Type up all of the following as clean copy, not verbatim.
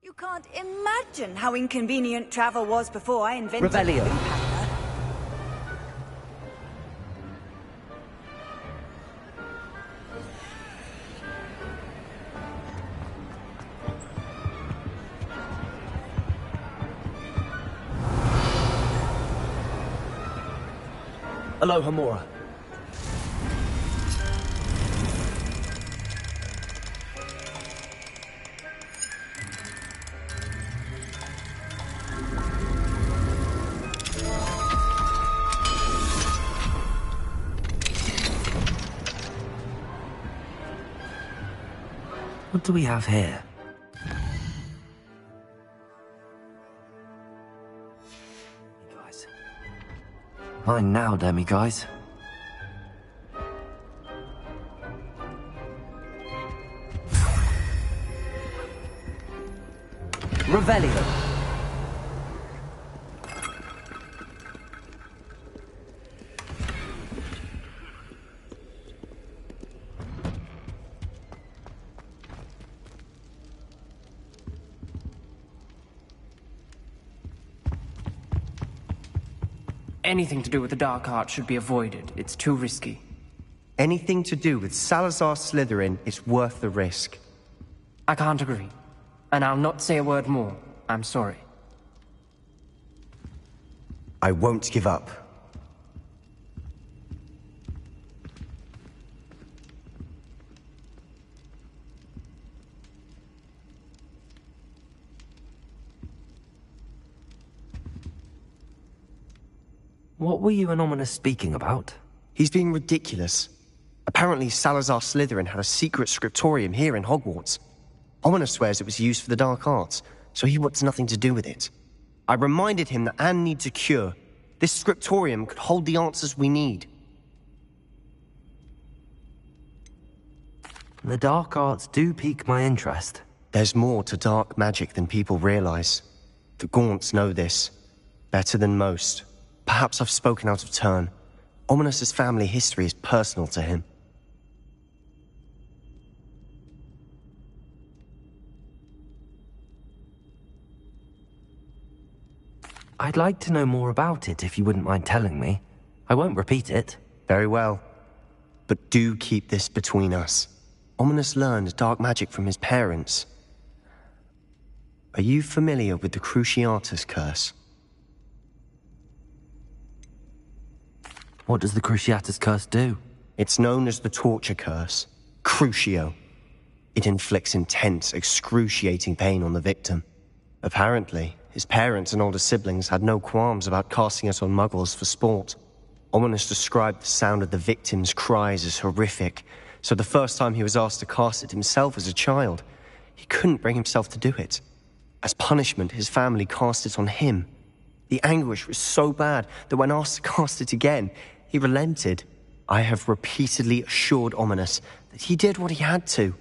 You can't imagine how inconvenient travel was before I invented Revelio. the packer. Aloha Mora. What do we have here? Guys. Mine now, Demi guys. Revelio. Anything to do with the dark art should be avoided. It's too risky. Anything to do with Salazar Slytherin is worth the risk. I can't agree. And I'll not say a word more. I'm sorry. I won't give up. What were you and Ominous speaking about? He's being ridiculous. Apparently Salazar Slytherin had a secret scriptorium here in Hogwarts. Ominous swears it was used for the dark arts, so he wants nothing to do with it. I reminded him that Anne needs a cure. This scriptorium could hold the answers we need. The dark arts do pique my interest. There's more to dark magic than people realize. The Gaunts know this. Better than most. Perhaps I've spoken out of turn. Ominous's family history is personal to him. I'd like to know more about it if you wouldn't mind telling me. I won't repeat it. Very well. But do keep this between us. Ominous learned dark magic from his parents. Are you familiar with the Cruciatus Curse? What does the Cruciatus Curse do? It's known as the Torture Curse. Crucio. It inflicts intense, excruciating pain on the victim. Apparently, his parents and older siblings had no qualms about casting it on muggles for sport. Ominous described the sound of the victim's cries as horrific, so the first time he was asked to cast it himself as a child, he couldn't bring himself to do it. As punishment, his family cast it on him. The anguish was so bad that when asked to cast it again, he relented. I have repeatedly assured Ominous that he did what he had to,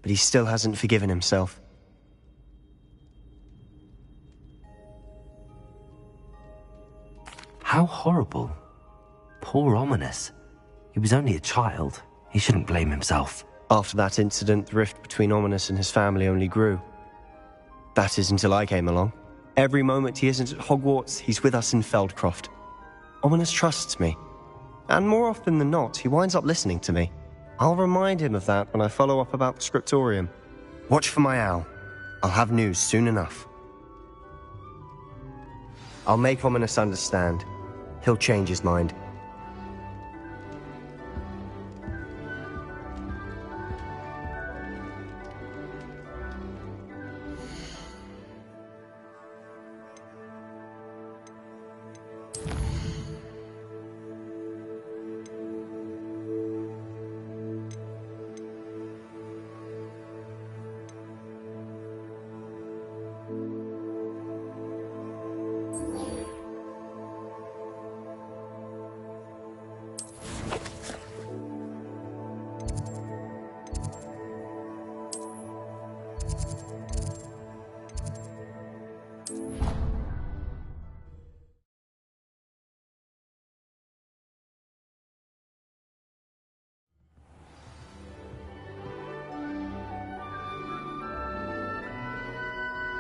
but he still hasn't forgiven himself. How horrible. Poor Ominous. He was only a child. He shouldn't blame himself. After that incident, the rift between Ominous and his family only grew. That is until I came along. Every moment he isn't at Hogwarts, he's with us in Feldcroft. Ominous trusts me. And more often than not, he winds up listening to me. I'll remind him of that when I follow up about the scriptorium. Watch for my owl. I'll have news soon enough. I'll make Ominous understand. He'll change his mind.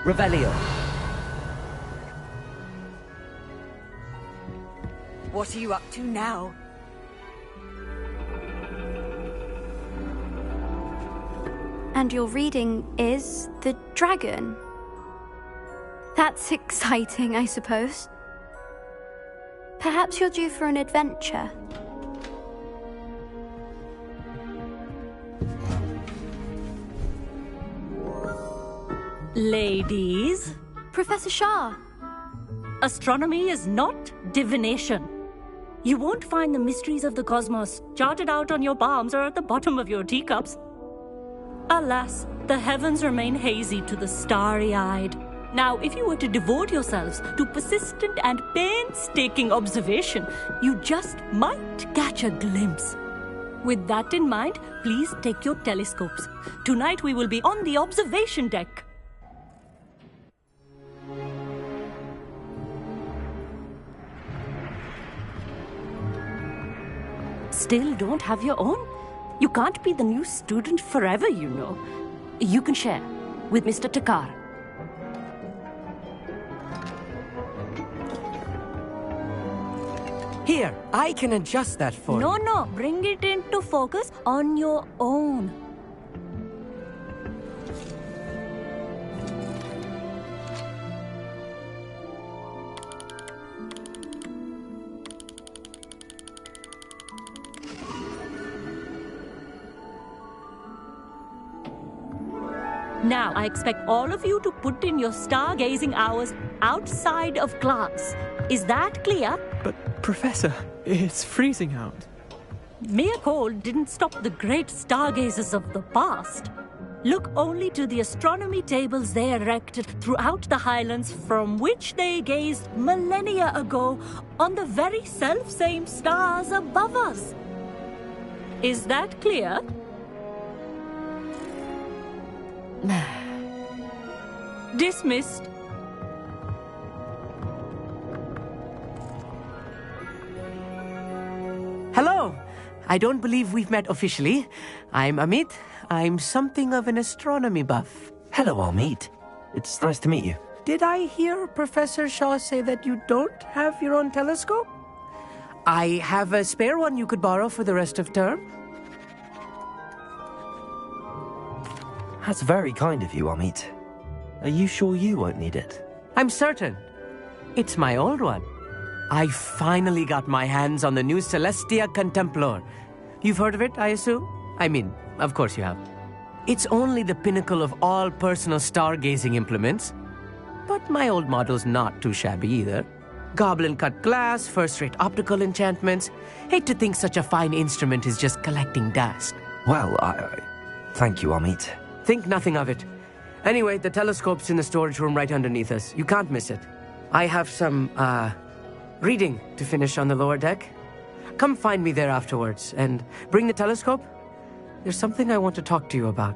Revelio. What are you up to now? And your reading is the dragon. That's exciting, I suppose. Perhaps you're due for an adventure. Ladies, Professor Shah. astronomy is not divination. You won't find the mysteries of the cosmos charted out on your palms or at the bottom of your teacups. Alas, the heavens remain hazy to the starry-eyed. Now, if you were to devote yourselves to persistent and painstaking observation, you just might catch a glimpse. With that in mind, please take your telescopes. Tonight we will be on the observation deck. Still don't have your own? You can't be the new student forever, you know. You can share with Mr. Takar. Here, I can adjust that for you. No, bring it into focus on your own. Now, I expect all of you to put in your stargazing hours outside of class. Is that clear? But, Professor, it's freezing out. Mere cold didn't stop the great stargazers of the past. Look only to the astronomy tables they erected throughout the highlands from which they gazed millennia ago on the very self-same stars above us. Is that clear? Dismissed. Hello. I don't believe we've met officially. I'm Amit. I'm something of an astronomy buff. Hello, Amit. It's nice to meet you. Did I hear Professor Shaw say that you don't have your own telescope? I have a spare one you could borrow for the rest of term. That's very kind of you, Amit. Are you sure you won't need it? I'm certain. It's my old one. I finally got my hands on the new Celestia Contemplor. You've heard of it, I assume? I mean, of course you have. It's only the pinnacle of all personal stargazing implements. But my old model's not too shabby either. Goblin-cut glass, first-rate optical enchantments. Hate to think such a fine instrument is just collecting dust. Well, thank you, Amit. Think nothing of it. Anyway, the telescope's in the storage room right underneath us. You can't miss it. I have some, reading to finish on the lower deck. Come find me there afterwards, and bring the telescope. There's something I want to talk to you about.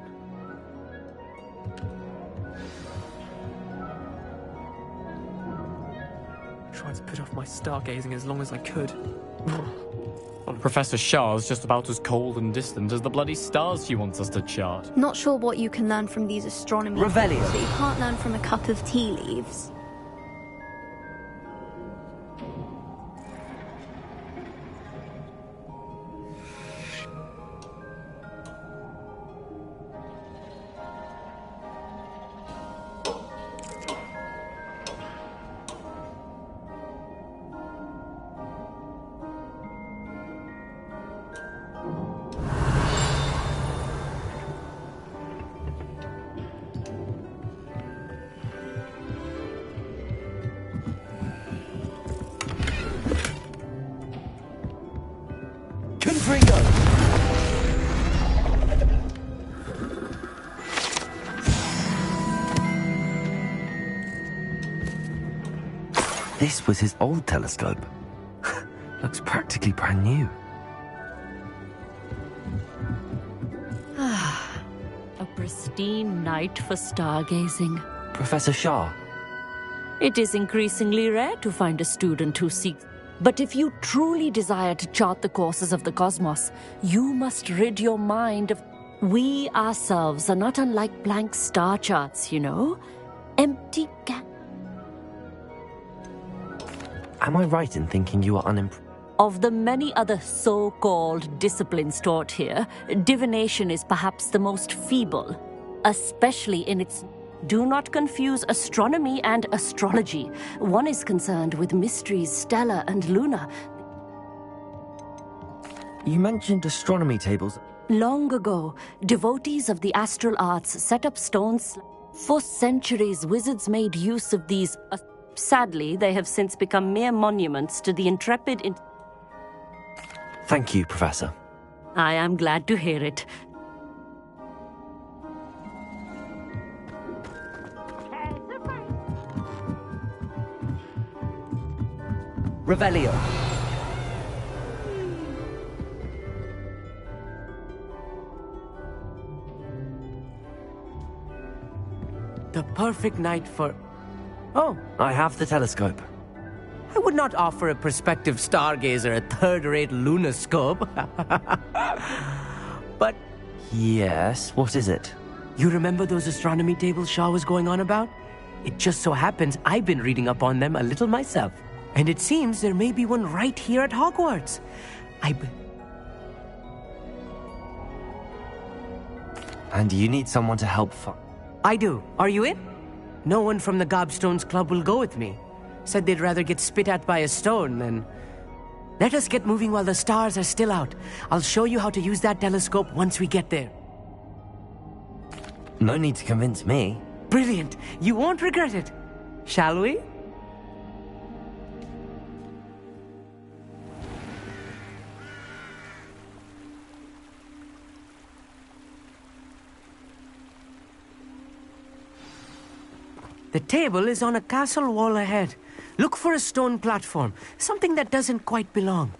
Tried to put off my stargazing as long as I could. Well, Professor Shah's just about as cold and distant as the bloody stars she wants us to chart. Not sure what you can learn from these astronomy Revelio. things, but you can't learn from a cup of tea leaves. This was his old telescope. Looks practically brand new. A pristine night for stargazing. Professor Shah. It is increasingly rare to find a student who seeks. But if you truly desire to chart the courses of the cosmos, you must rid your mind of... We ourselves are not unlike blank star charts, you know? empty Am I right in thinking you are unimpressed? Of the many other so-called disciplines taught here, divination is perhaps the most feeble, especially in its... Do not confuse astronomy and astrology. One is concerned with mysteries stellar and lunar. You mentioned astronomy tables. Long ago, devotees of the astral arts set up stones. For centuries, wizards made use of these. Sadly, they have since become mere monuments to the intrepid... Thank you, Professor. I am glad to hear it. Revelio. The perfect night for... Oh, I have the telescope. I would not offer a prospective stargazer a third-rate lunoscope. But... Yes, what is it? You remember those astronomy tables Shaw was going on about? It just so happens I've been reading up on them a little myself. And it seems there may be one right here at Hogwarts. And you need someone to help I do. Are you in? No one from the Gobstones Club will go with me. Said they'd rather get spit at by a stone than... Let us get moving while the stars are still out. I'll show you how to use that telescope once we get there. No need to convince me. Brilliant. You won't regret it. Shall we? The table is on a castle wall ahead. Look for a stone platform, something that doesn't quite belong.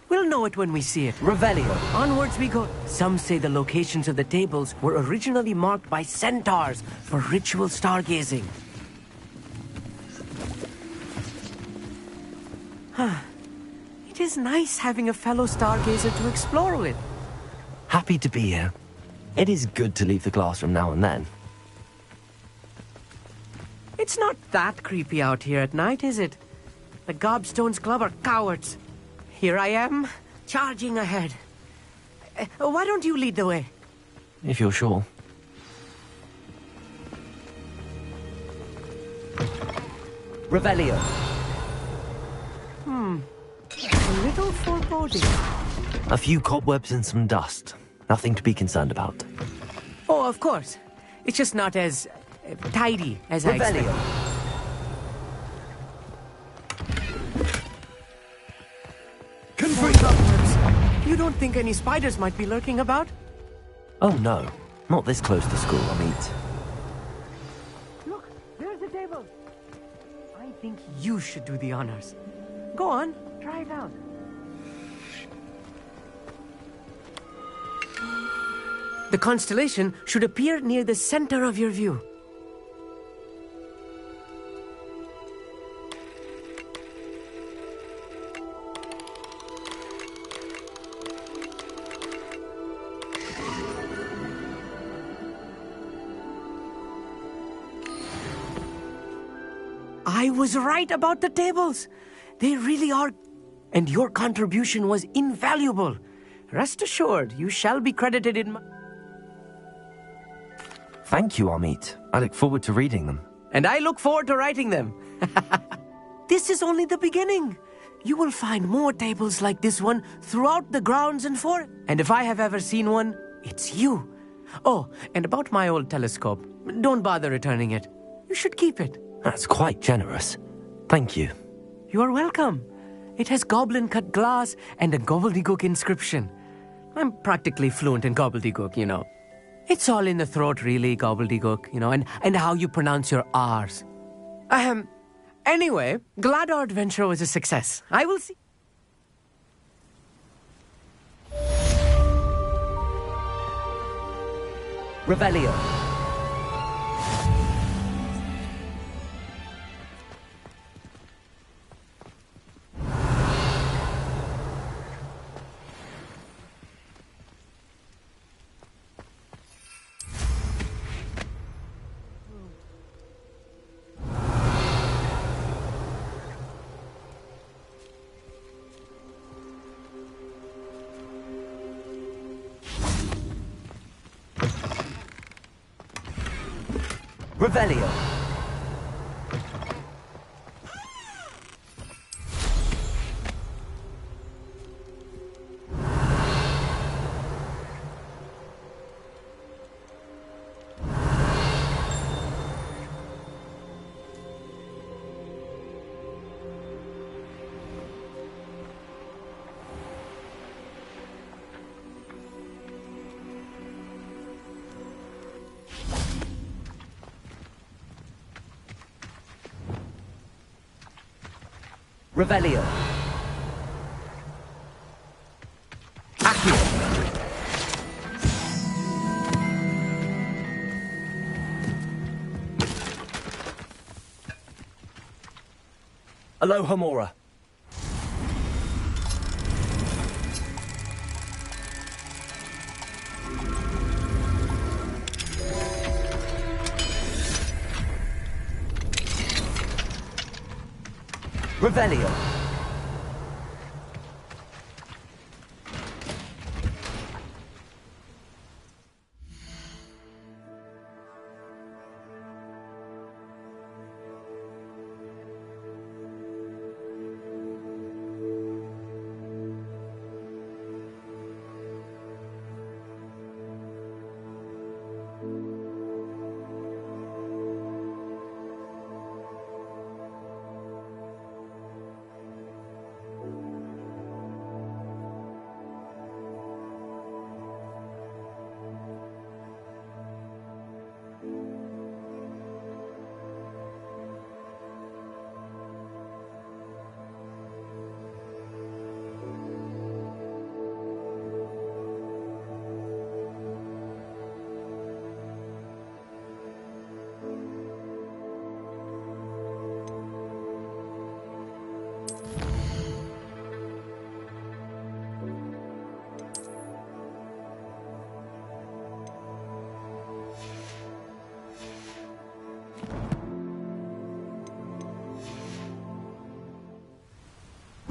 We'll know it when we see it. Revelio. Onwards we go. Some say the locations of the tables were originally marked by centaurs for ritual stargazing. It is nice having a fellow stargazer to explore with. Happy to be here. It is good to leave the classroom now and then. It's not that creepy out here at night, is it? The Gobstones Club are cowards. Here I am, charging ahead. Why don't you lead the way? If you're sure. Revelio. A little foreboding. A few cobwebs and some dust. Nothing to be concerned about. Oh, of course. It's just not as tidy as I expected. Cobwebs. You don't think any spiders might be lurking about? Oh no, not this close to school, I mean. Look, there's the table. I think you should do the honors. Go on, try it out. The constellation should appear near the center of your view. I was right about the tables. They really are. And your contribution was invaluable. Rest assured, you shall be credited in my... Thank you, Amit. I look forward to reading them. And I look forward to writing them. This is only the beginning. You will find more tables like this one throughout the grounds and forest. And if I have ever seen one, it's you. Oh, and about my old telescope. Don't bother returning it. You should keep it. That's quite generous. Thank you. You are welcome. It has goblin-cut glass and a gobbledygook inscription. I'm practically fluent in gobbledygook, you know. It's all in the throat, really, gobbledygook, you know, and how you pronounce your R's. Anyway, glad our adventure was a success. I will see... Revelio. Revelio. Revelio. Accio. Alohomora. Revelio.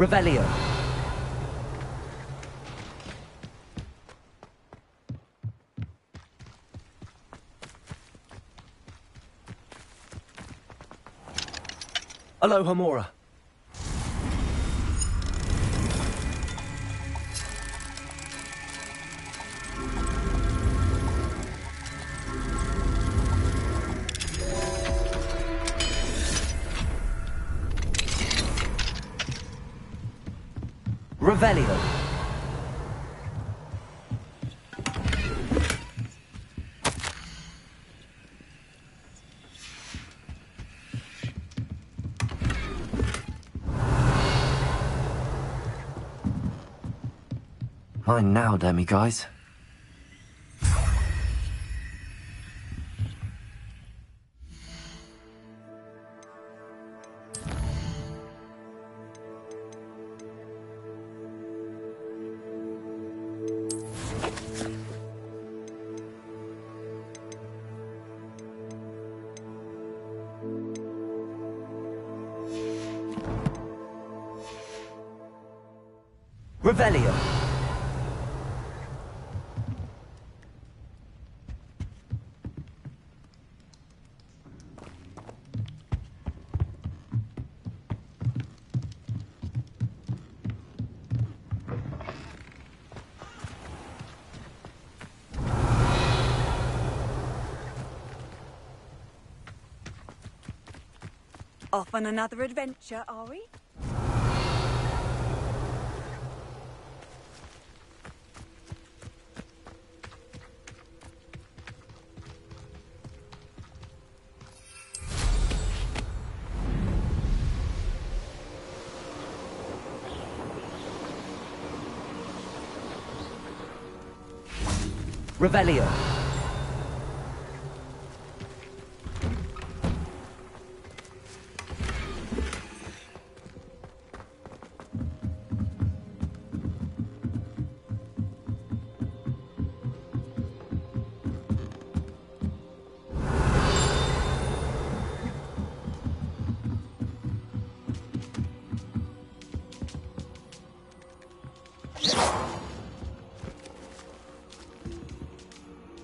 Revelio. Alohomora. Revelio. Mine now, demiguise. Revelio. Off on another adventure, are we? Revelio.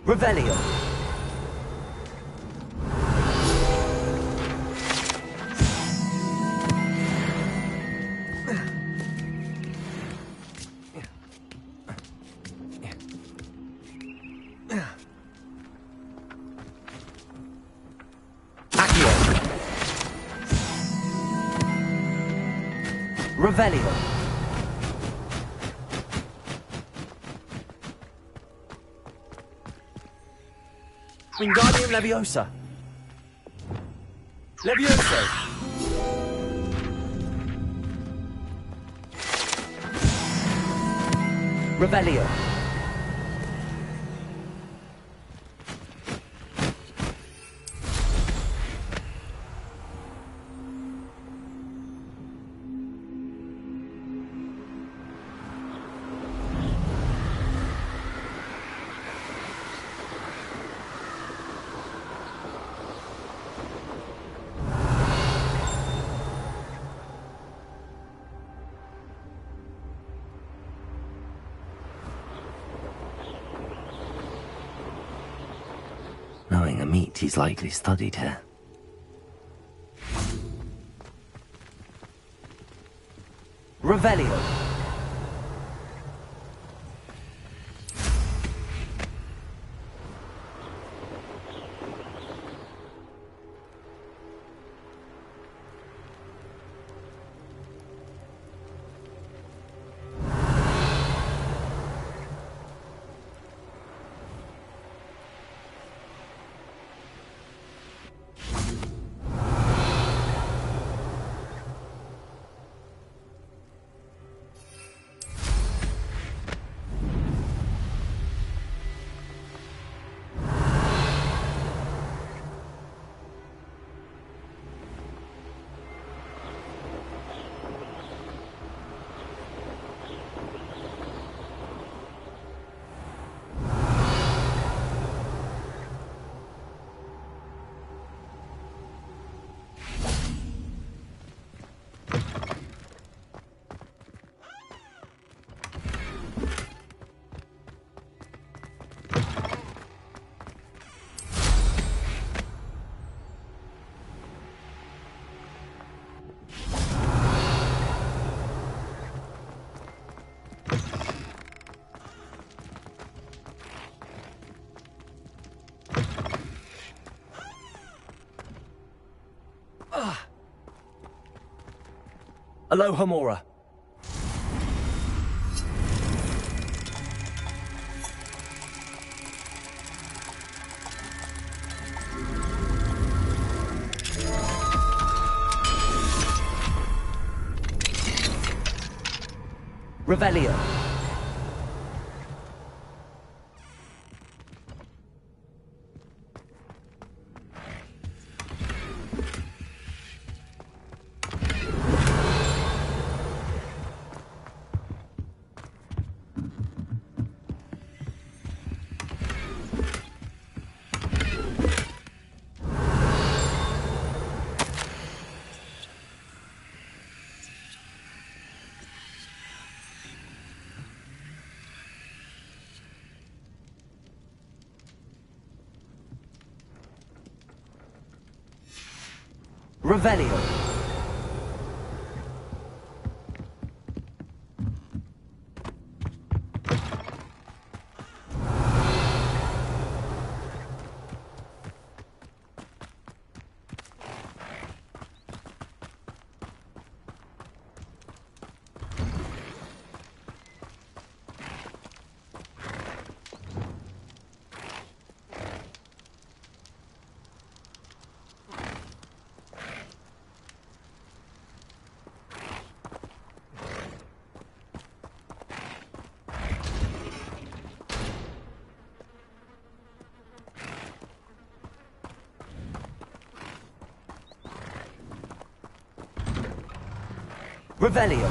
Revelio. Accio. Revelio. Wingardium Leviosa. Levioso. Revelio. Knowing a meat, he's likely studied here. Revelio. Aloha Mora. Revelio. Revelio. Revelio.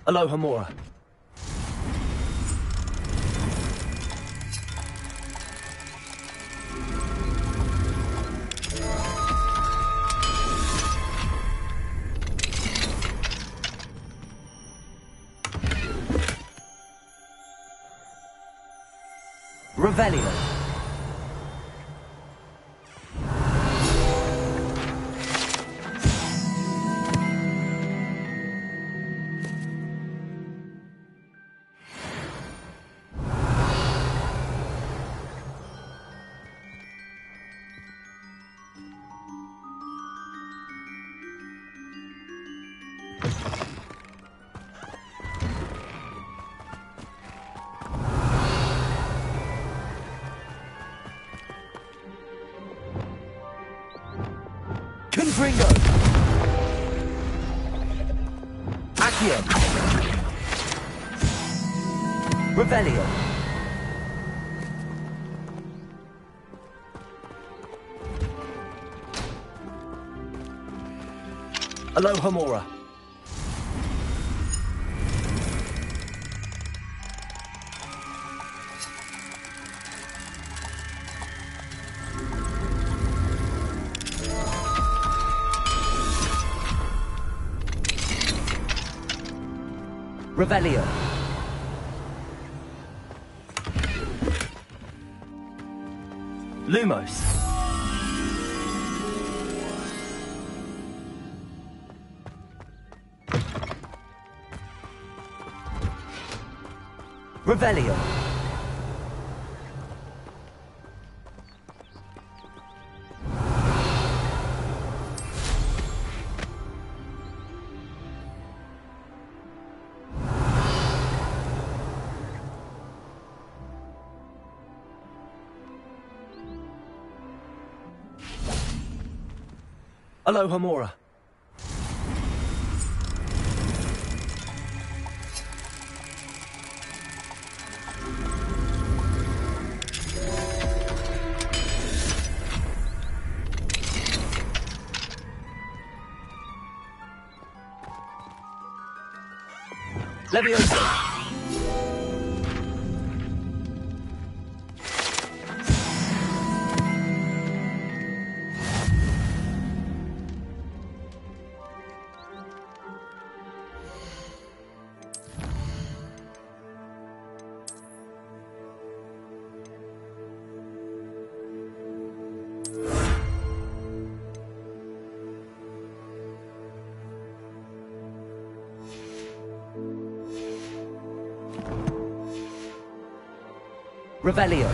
Aloha Mora. Revelio. Confringo! Accio! Revelio! Alohomora! Revelio. Lumos. Revelio. Alohomora. Levioso. Revelio.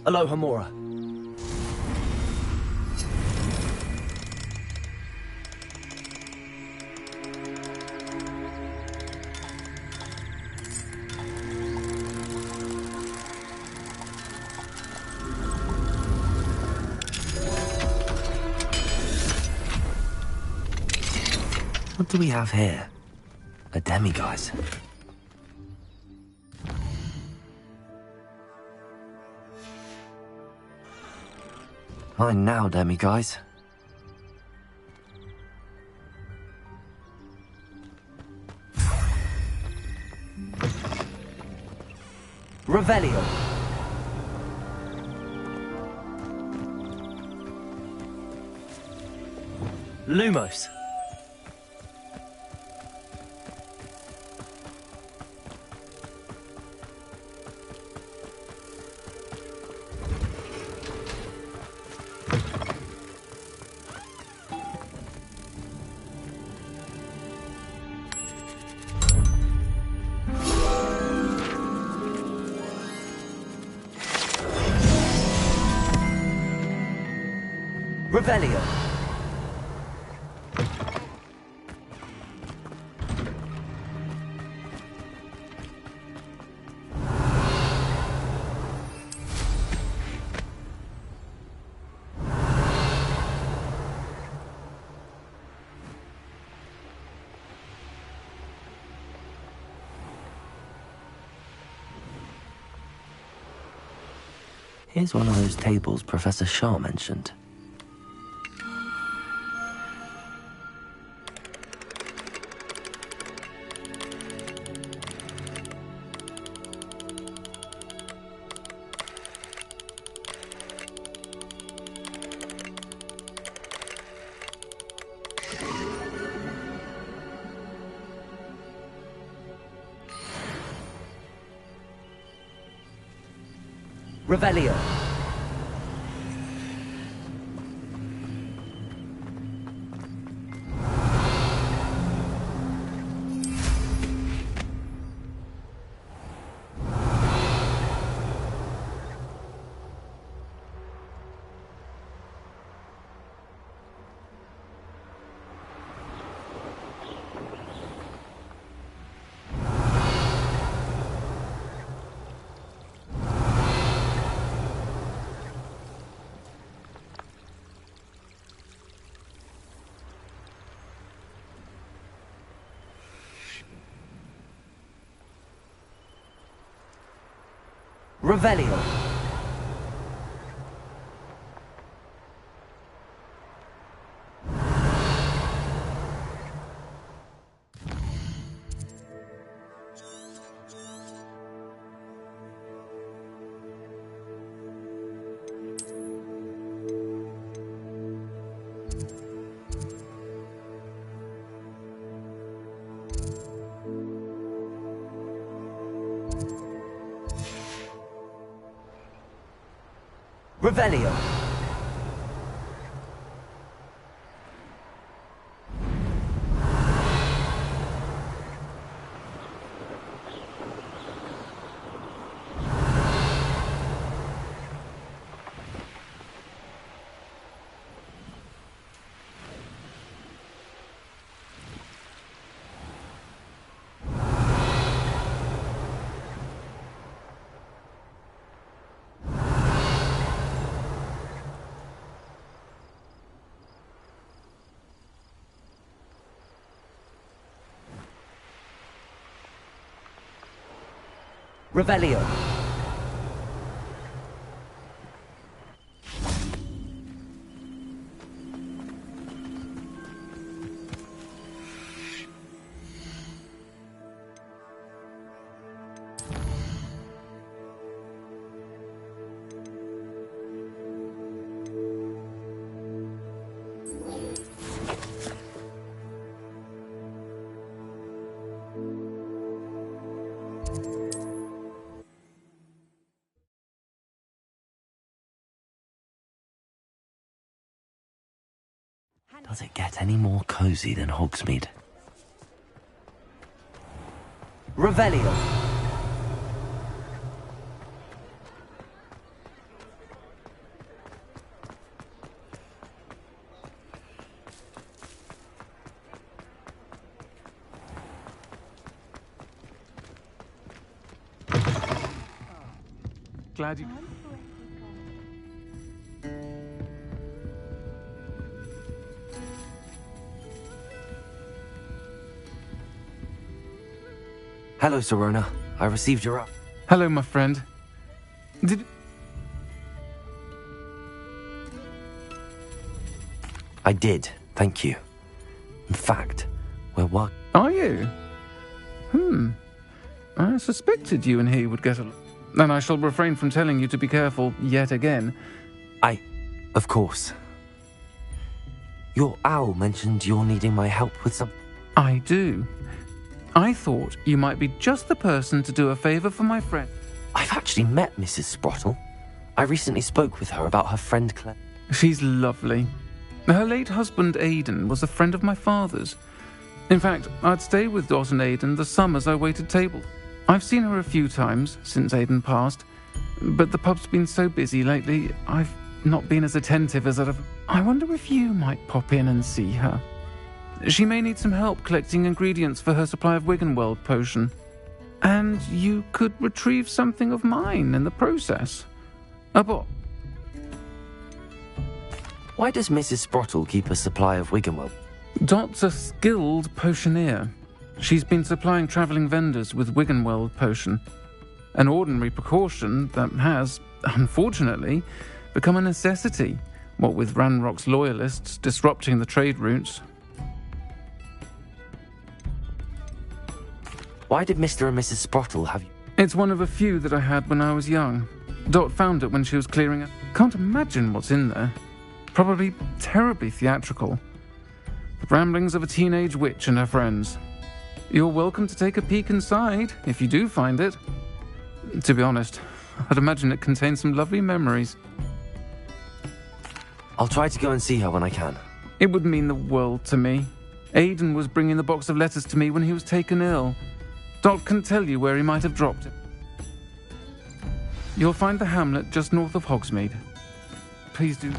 Alohomora. What do we have here? A demiguise. Fine now, demiguise. Revelio. Lumos. Revelio. Here's one of those tables Professor Shaw mentioned. Revelio. Revelio. Revelio. Revelio. Does it get any more cozy than Hogsmeade? Revelio. Glad you... Hello, Serona. I received your... Hello, my friend. Did... I did, thank you. In fact, we're what? Are you? I suspected you and he would get along. And I shall refrain from telling you to be careful yet again. Of course. Your owl mentioned you're needing my help with some... I do. I thought you might be just the person to do a favour for my friend. I've actually met Mrs. Sprottle. I recently spoke with her about her friend Claire. She's lovely. Her late husband Aidan was a friend of my father's. In fact, I'd stay with Dot and Aidan the summers I waited table. I've seen her a few times since Aidan passed, but the pub's been so busy lately, I've not been as attentive as I'd have. I wonder if you might pop in and see her. She may need some help collecting ingredients for her supply of Wiggenweld potion. And you could retrieve something of mine in the process. A bot. Why does Mrs. Sprottle keep a supply of Wiggenweld? Dot's a skilled potioneer. She's been supplying travelling vendors with Wiggenweld potion. an ordinary precaution that has, unfortunately, become a necessity, what with Ranrock's loyalists disrupting the trade routes. Why did Mr. and Mrs. Sprottle have you? It's one of a few that I had when I was young. Dot found it when she was clearing it. Can't imagine what's in there. Probably terribly theatrical. The ramblings of a teenage witch and her friends. You're welcome to take a peek inside, if you do find it. To be honest, I'd imagine it contains some lovely memories. I'll try to go and see her when I can. It would mean the world to me. Aidan was bringing the box of letters to me when he was taken ill. Dot can tell you where he might have dropped it. You'll find the hamlet just north of Hogsmeade. Please do.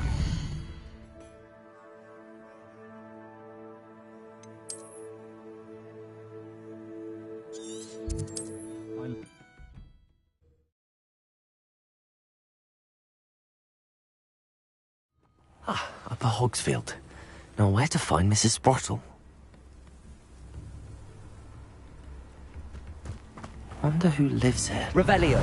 Upper Hogsfield. Now where to find Mrs. Sprottle? Wonder who lives here. Revelio.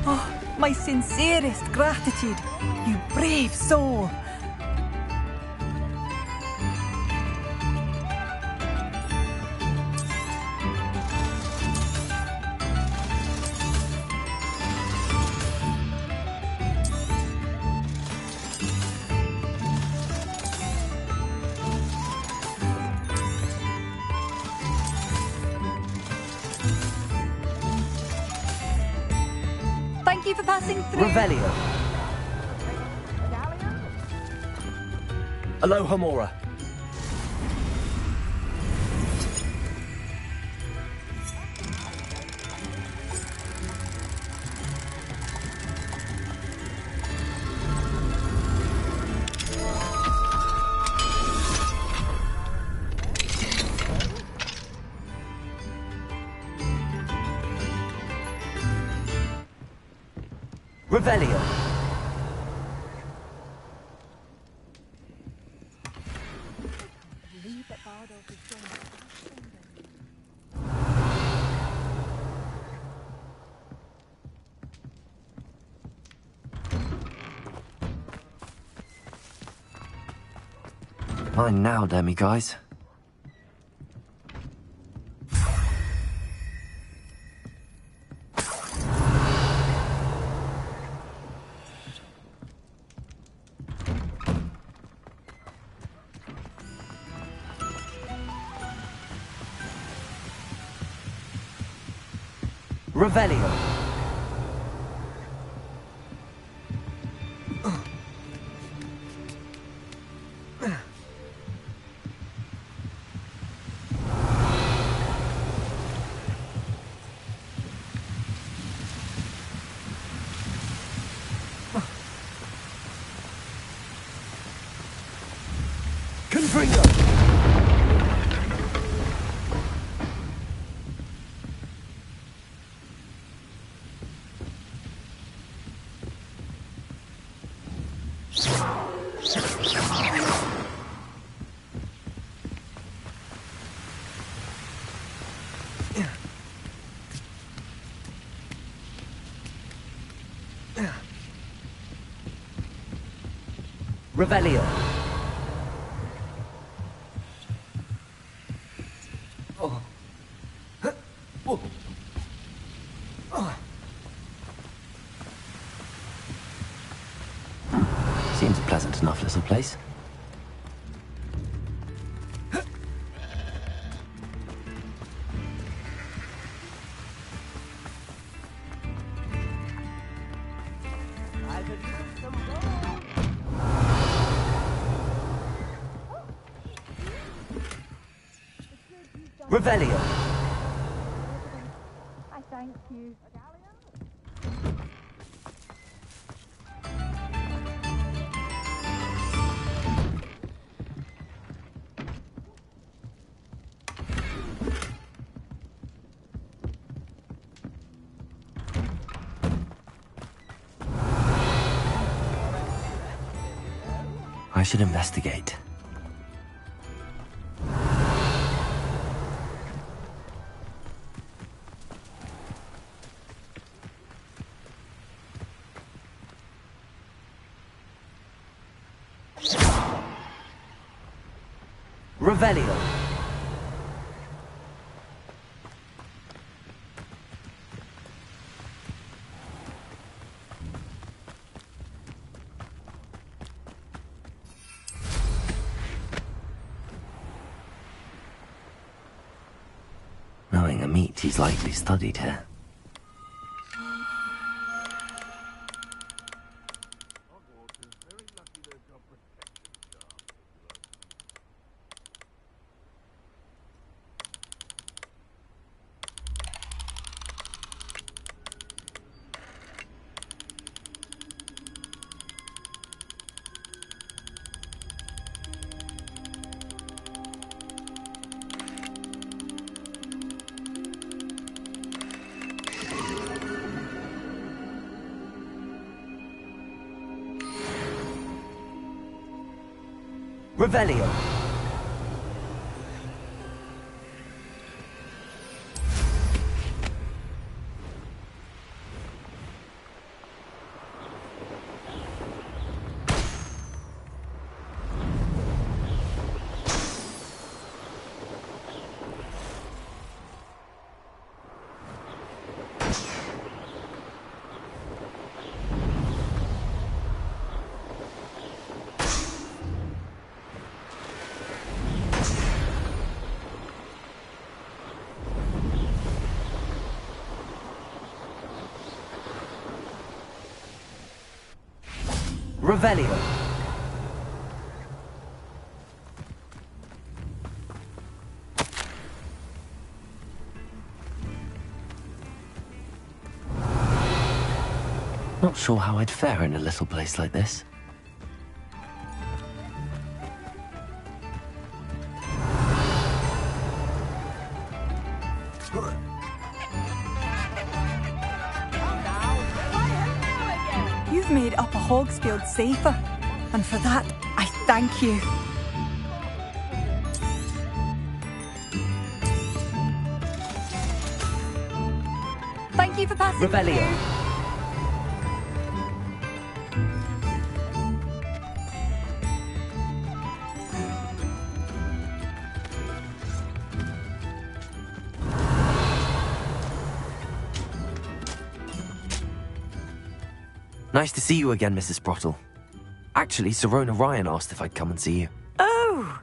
Oh, my sincerest gratitude, you brave soul. Thank you for passing through. Revelio. Aloha Mora. Revelio. Mine now, Demi guys. Revelio. Confringo. Revelio. Oh. Oh. Oh. Seems a pleasant enough little place. Revelio. I thank you. I should investigate. Revelio. Knowing a meat, he's likely studied here. Revelio. Revelio. Not sure how I'd fare in a little place like this. You've made Upper Hogsfield safer, and for that, I thank you. Thank you for passing Revelio. Nice to see you again, Mrs. Sprottle. Actually, Sirona Ryan asked if I'd come and see you. Oh,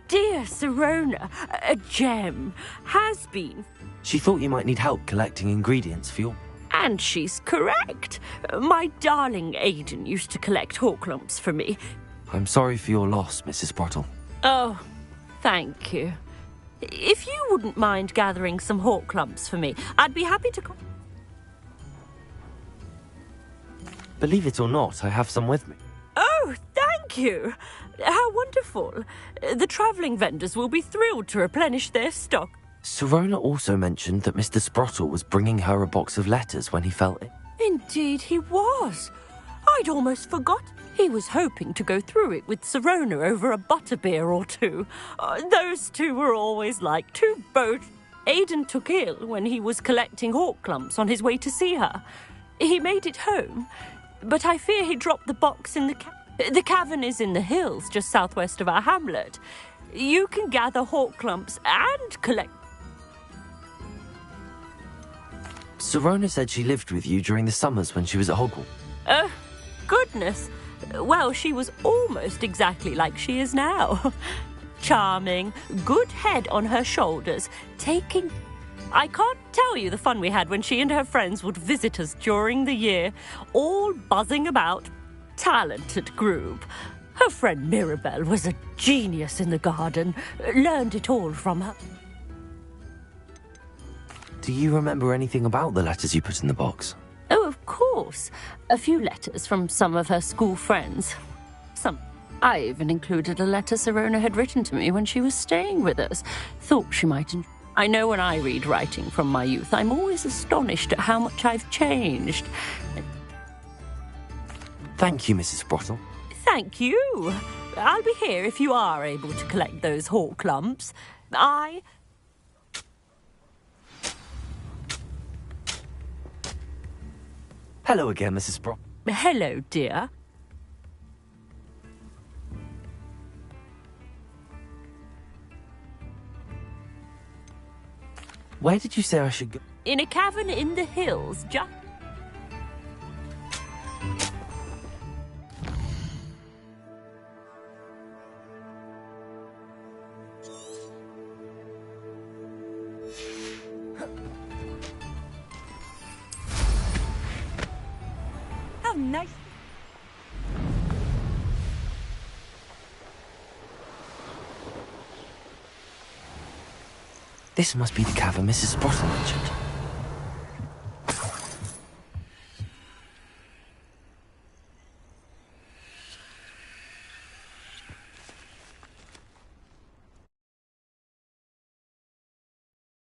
dear Sirona, a gem, has been. She thought you might need help collecting ingredients for your... And she's correct. My darling Aidan used to collect hawk lumps for me. I'm sorry for your loss, Mrs. Sprottle. Oh, thank you. If you wouldn't mind gathering some hawk lumps for me, I'd be happy to... Believe it or not, I have some with me. Oh, thank you. How wonderful. The travelling vendors will be thrilled to replenish their stock. Sirona also mentioned that Mr. Sprottle was bringing her a box of letters when he fell ill. Indeed he was. I'd almost forgot. He was hoping to go through it with Sirona over a butterbeer or two. Those two were always like two boats. Aidan took ill when he was collecting hawk clumps on his way to see her. He made it home, but I fear he dropped the box in the cavern is in the hills just southwest of our hamlet. You can gather hawk clumps and collect... Sirona said she lived with you during the summers when she was at Hogwarts. Goodness. Well, she was almost exactly like she is now. Charming, good head on her shoulders, taking... I can't tell you the fun we had when she and her friends would visit us during the year, all buzzing about. Talented group. Her friend Mirabelle was a genius in the garden, learned it all from her. Do you remember anything about the letters you put in the box? Oh, of course. A few letters from some of her school friends. I even included a letter Sirona had written to me when she was staying with us. Thought she might... I know when I read writing from my youth, I'm always astonished at how much I've changed. Thank you, Mrs. Sprottle. Thank you. I'll be here if you are able to collect those hawk lumps. Hello again, Mrs. Sprottle. Hello, dear. Where did you say I should go? In a cavern in the hills, How nice. This must be the cavern Mrs. Sprottle mentioned.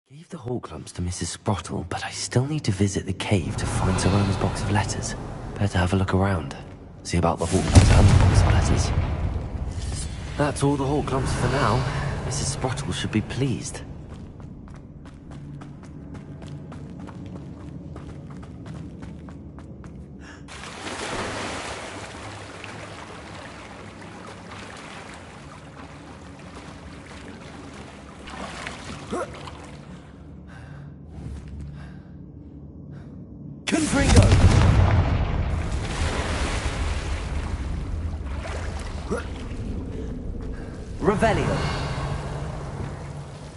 Gave the Hawk lumps to Mrs. Sprottle, but I still need to visit the cave to find Sir Roman's box of letters. Better have a look around. See about the Hawk lumps and the box of letters. That's all the Hawk lumps for now. Mrs. Sprottle should be pleased. Revelio.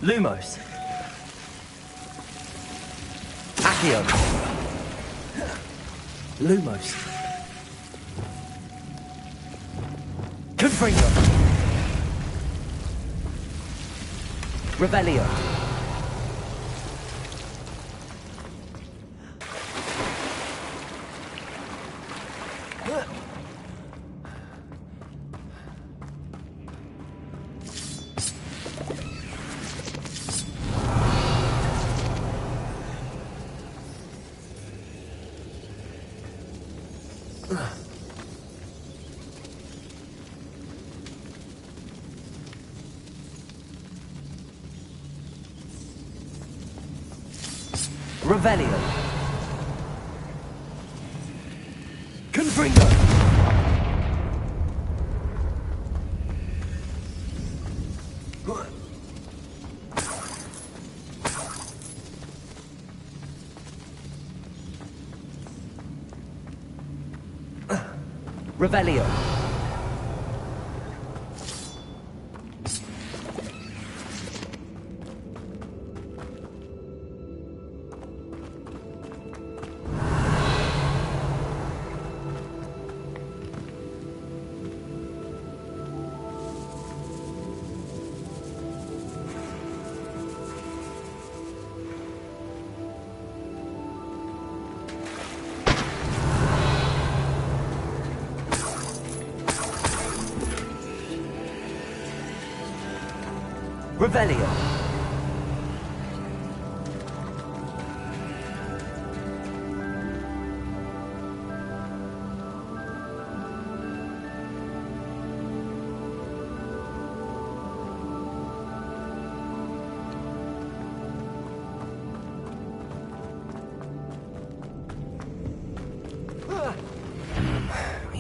Lumos. Accio. Lumos. Confringo. Revelio. Revelio. Confringo. Revelio. Revelio.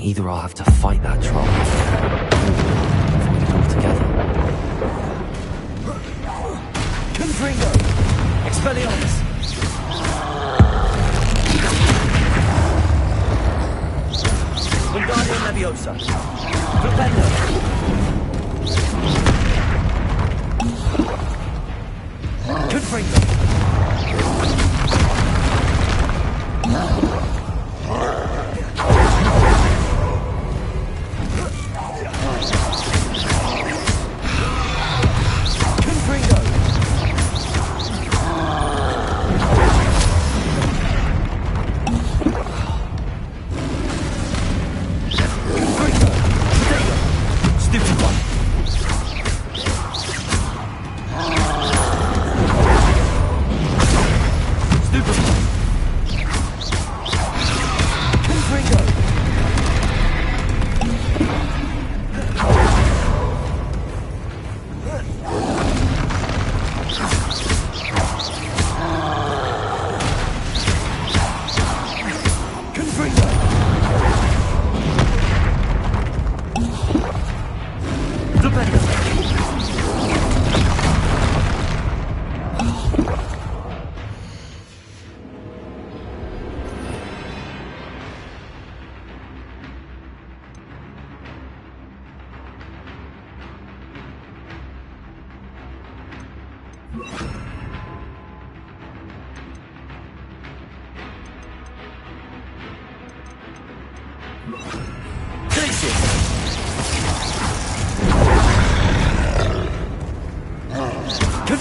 Either I'll have to fight that troll, or avoid it altogether. Confringo! Expelliarmus! Wingardium Leviosa! Flipendo! Confringo!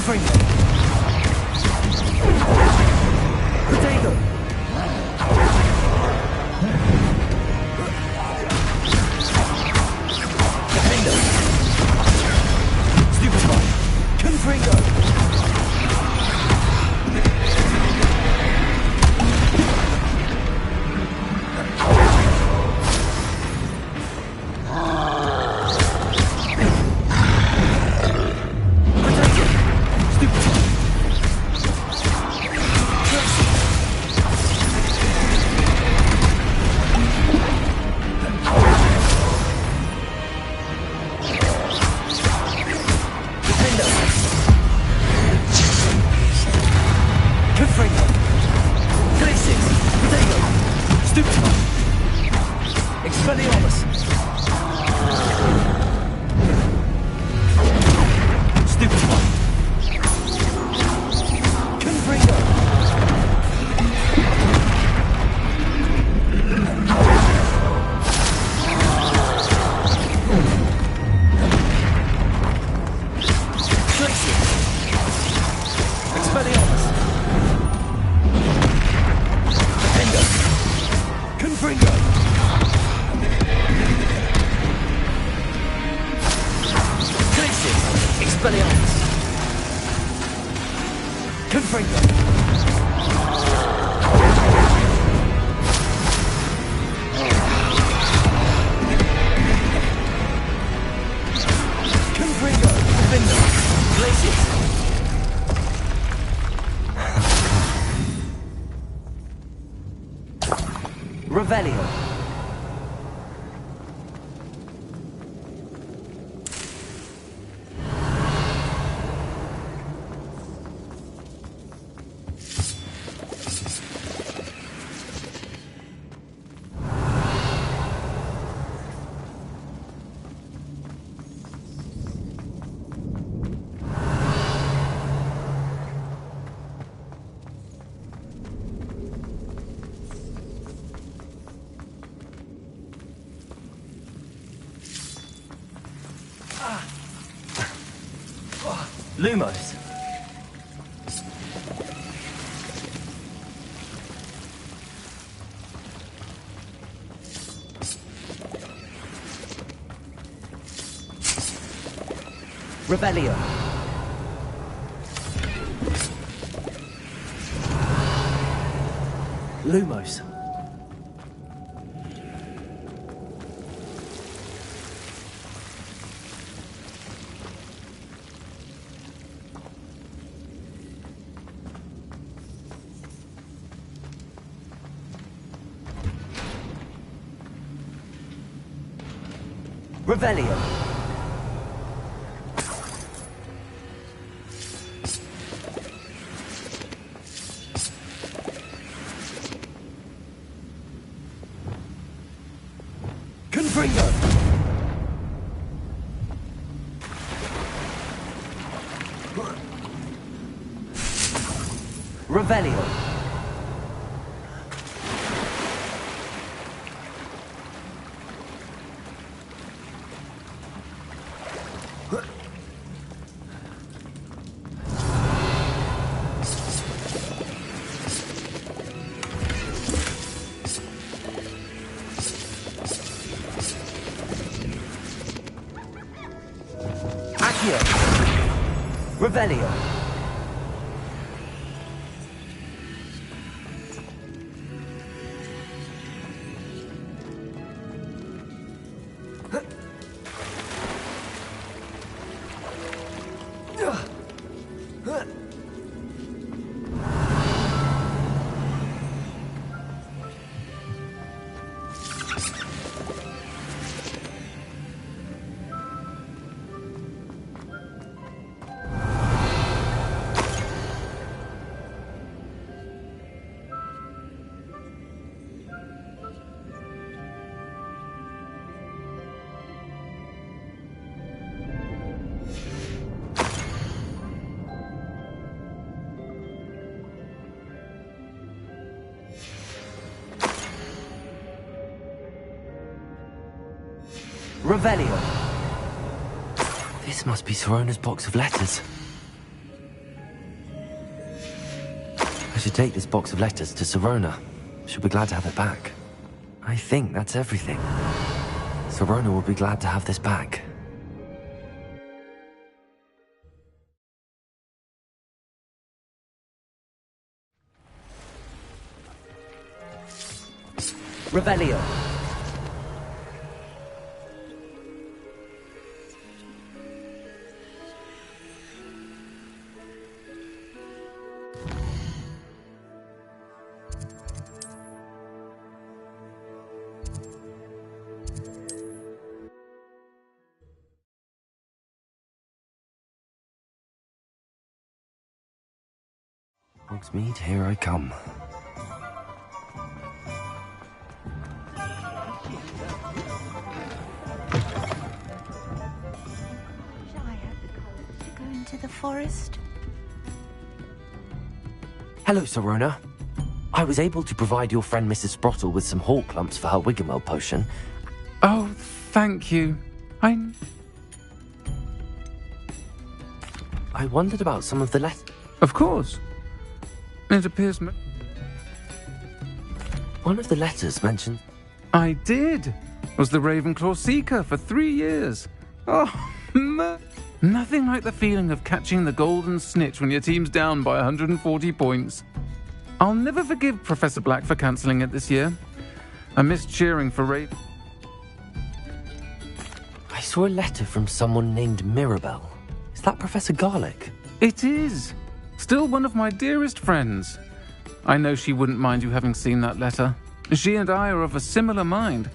Confringo. Potato. Defender. Stupefy. Confringo. Revelio. Lumos. Revelio. Lumos. Revelio. Confringo. Revelio. Revelio. This must be Sorona's box of letters. should take this box of letters to Sirona. She'll be glad to have it back. I think that's everything. Sirona will be glad to have this back. Revelio. Hogsmeade, here I come. Shall I have the courage to go into the forest? Hello, Sirona. I was able to provide your friend Mrs. Sprottle with some hawk lumps for her Wiggenweld potion. Oh, thank you. I wondered about some of the letters. Of course. It appears... One of the letters mentioned... I did. Was the Ravenclaw Seeker for 3 years. Oh, nothing like the feeling of catching the golden snitch when your team's down by 140 points. I'll never forgive Professor Black for cancelling it this year. I missed cheering for Raven. I saw a letter from someone named Mirabelle. Is that Professor Garlick? It is. Still one of my dearest friends. I know she wouldn't mind you having seen that letter. She and I are of a similar mind,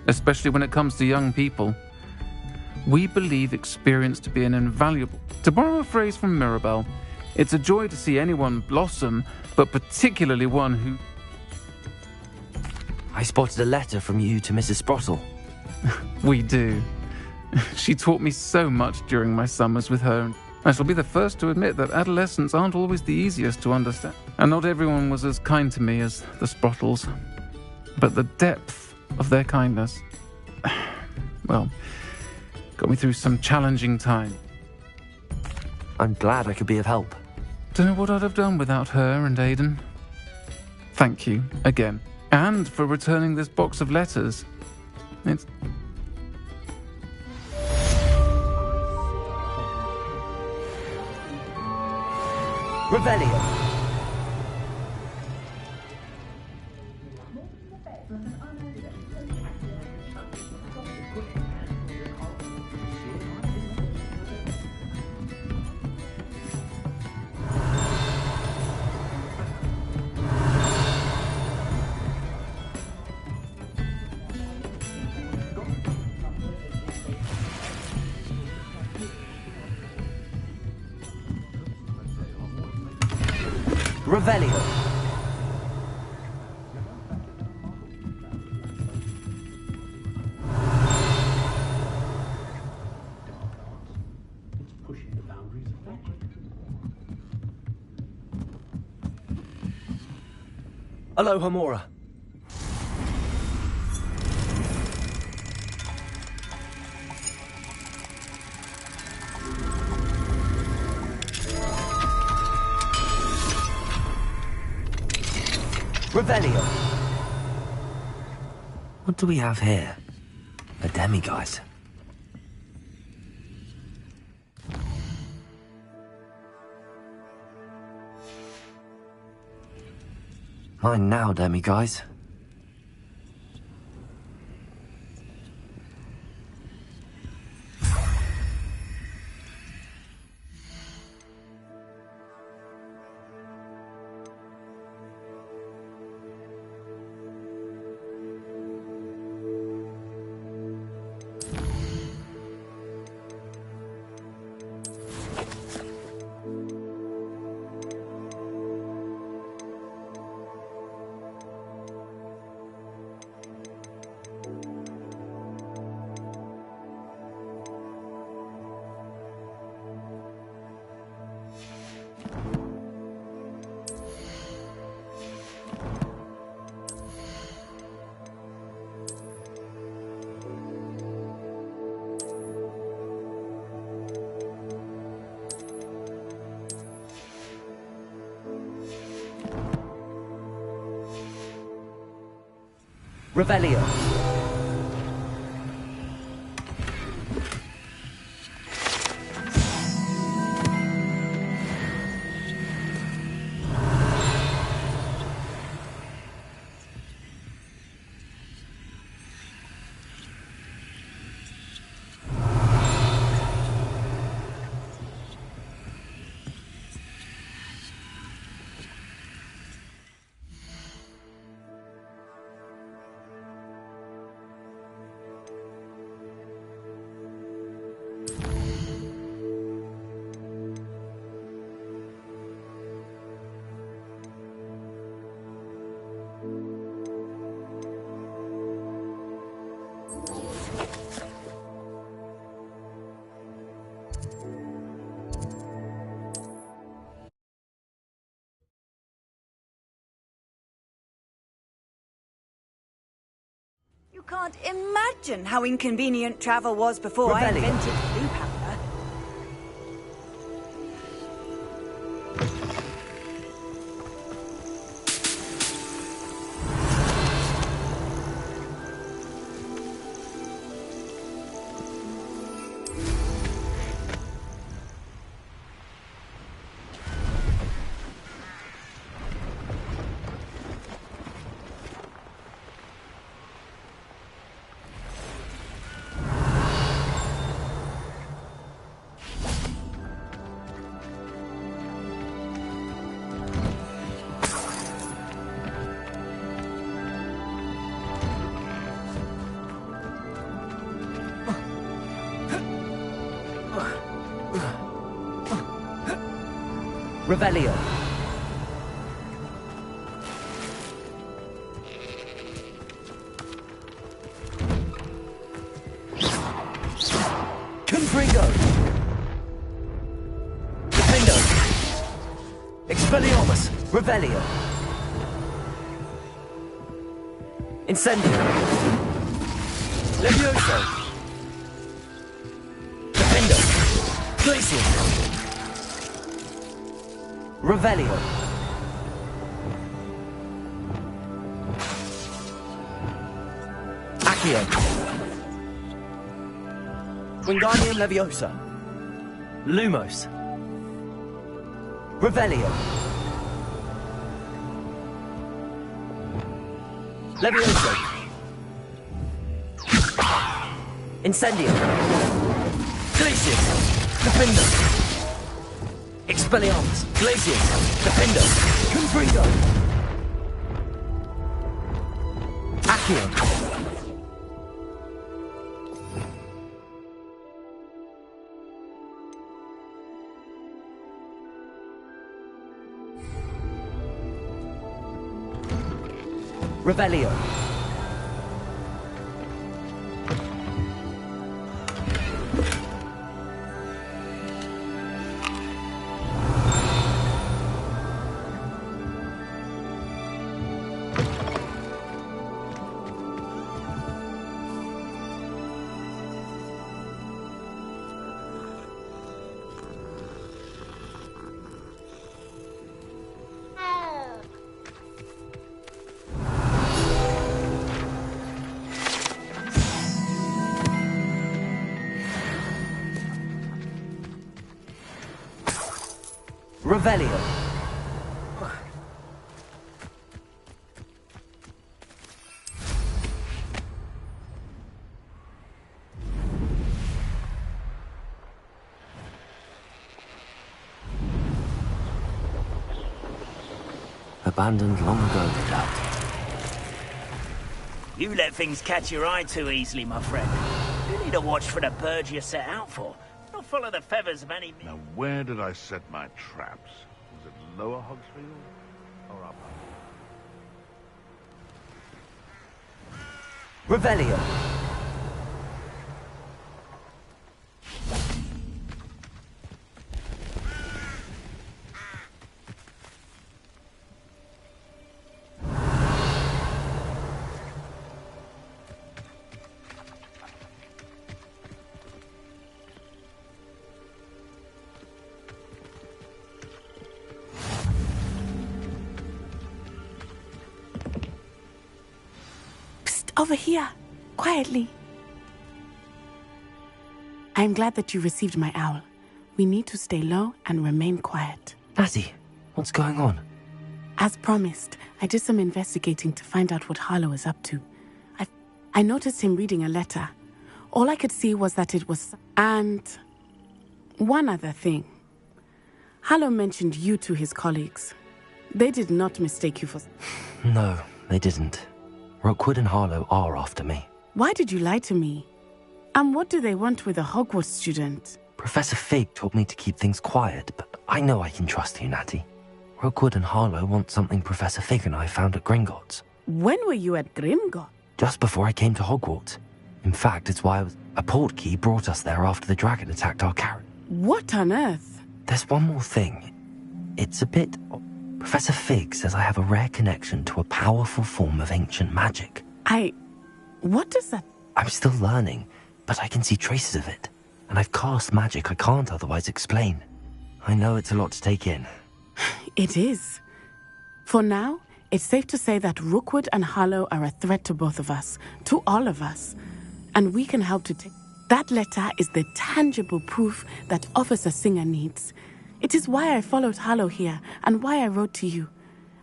especially when it comes to young people. We believe experience to be an invaluable... To borrow a phrase from Mirabelle, it's a joy to see anyone blossom, but particularly one who... I spotted a letter from you to Mrs. Sprottle. We do. She taught me so much during my summers with her. I shall be the first to admit that adolescents aren't always the easiest to understand. And not everyone was as kind to me as the Sprottles. But the depth of their kindness, well, got me through some challenging time. I'm glad I could be of help. Don't know what I'd have done without her and Aiden. Thank you, again. And for returning this box of letters. It's... Revelio. Revelio. Hello, Hamora. Revelio. What do we have here? A demiguise. Mine now, demiguise. Revelio. You can't imagine how inconvenient travel was before I invented blue powder. Revelio. Confringo. Defendo. Expelliarmus. Revelio. Incendio. Levioso. Defendo. Glacius. Revelio. Accio. Wingardium Leviosa. Lumos. Revelio. Levioso. Incendio. Glacius. Defendo. Expelliarmus. Glacius. Defendo. Confringo. Accio. Revelio. Revelio. Abandoned long ago, no doubt. You let things catch your eye too easily, my friend. You need to watch for the birds you're set out for. Not follow the feathers of any... Now, where did I set my traps? Was it Lower Hogsfield or Upper? Revelio. Over here, quietly. I'm glad that you received my owl. We need to stay low and remain quiet. Natty, what's going on? As promised, I did some investigating to find out what Harlow is up to. I noticed him reading a letter. All I could see was that it was... And one other thing. Harlow mentioned you to his colleagues. They did not mistake you for... No, they didn't. Rookwood and Harlow are after me. Why did you lie to me? And what do they want with a Hogwarts student? Professor Fig told me to keep things quiet, but I know I can trust you, Natty. Rookwood and Harlow want something Professor Fig and I found at Gringotts. When were you at Gringotts? Just before I came to Hogwarts. In fact, it's why a portkey brought us there after the dragon attacked our carrot. What on earth? There's one more thing. It's a bit... Professor Fig says I have a rare connection to a powerful form of ancient magic. What does that... I'm still learning, but I can see traces of it. And I've cast magic I can't otherwise explain. I know it's a lot to take in. It is. For now, it's safe to say that Rookwood and Harlow are a threat to both of us, to all of us. And we can help to take... That letter is the tangible proof that Officer Singer needs. It is why I followed Harlow here, and why I wrote to you.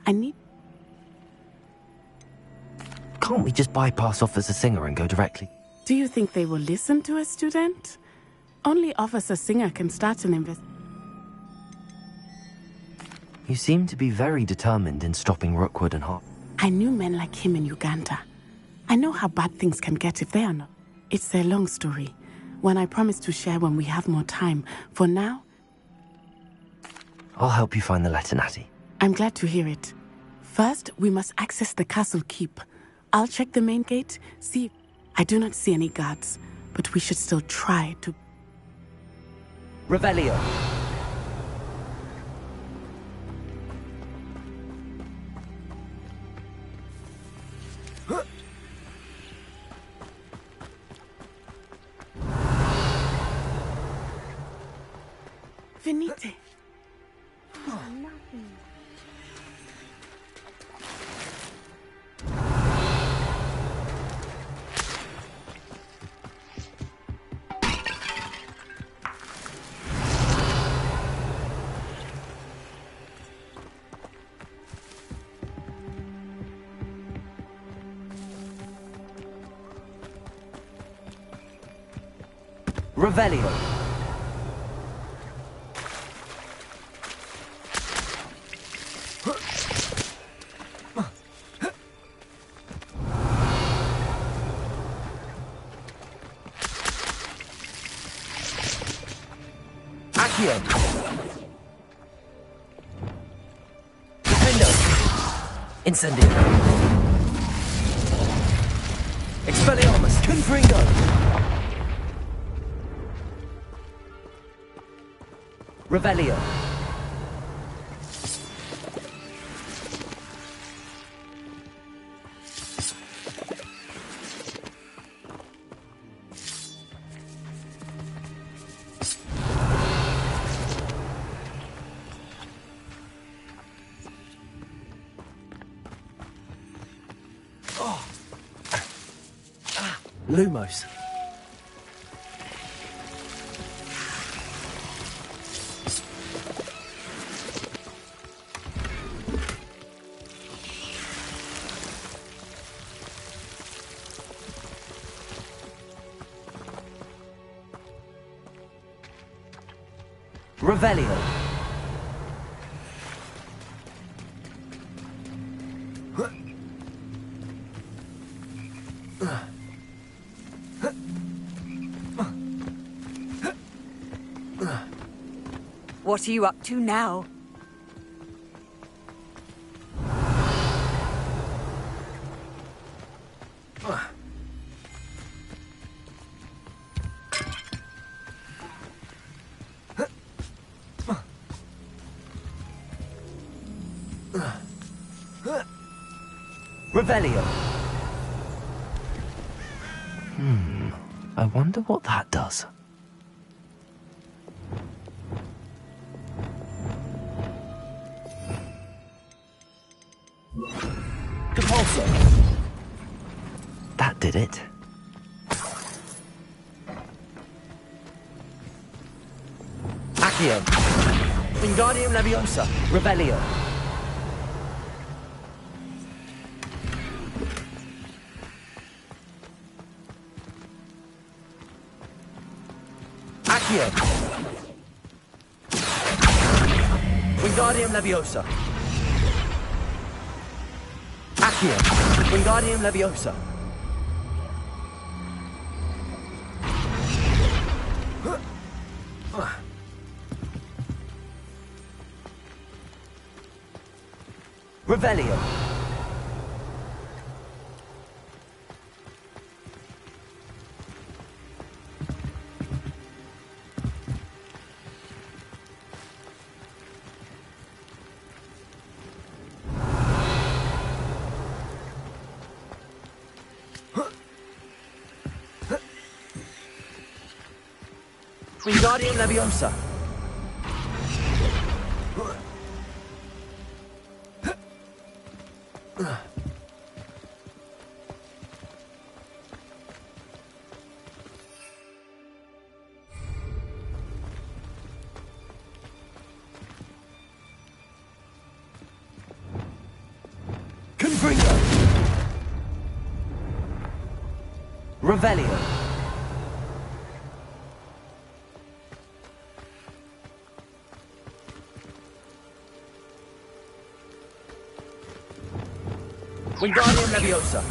I need... Can't we just bypass Officer Singer and go directly? Do you think they will listen to a student? Only Officer Singer can start an investigation. You seem to be very determined in stopping Rookwood and Harlow. I knew men like him in Uganda. I know how bad things can get if they are not. It's a long story, one I promise to share when we have more time. For now... I'll help you find the letter, Natty. I'm glad to hear it. First, we must access the castle keep. I'll check the main gate, see... I do not see any guards, but we should still try to... Revelio. Venite. Revelio. Accio. Defendo. Incendio. Expelliarmus. Confringo. Revelio. Lumos. Revelio. What are you up to now? Revelio. I wonder what that does. That That did it. Accio. Wingardium Leviosa. Revelio. Accio. Wingardium Leviosa. Accio. Wingardium Leviosa. Revelio. Wingardium Leviosa. Confringo. Revelio. Wingardium Leviosa.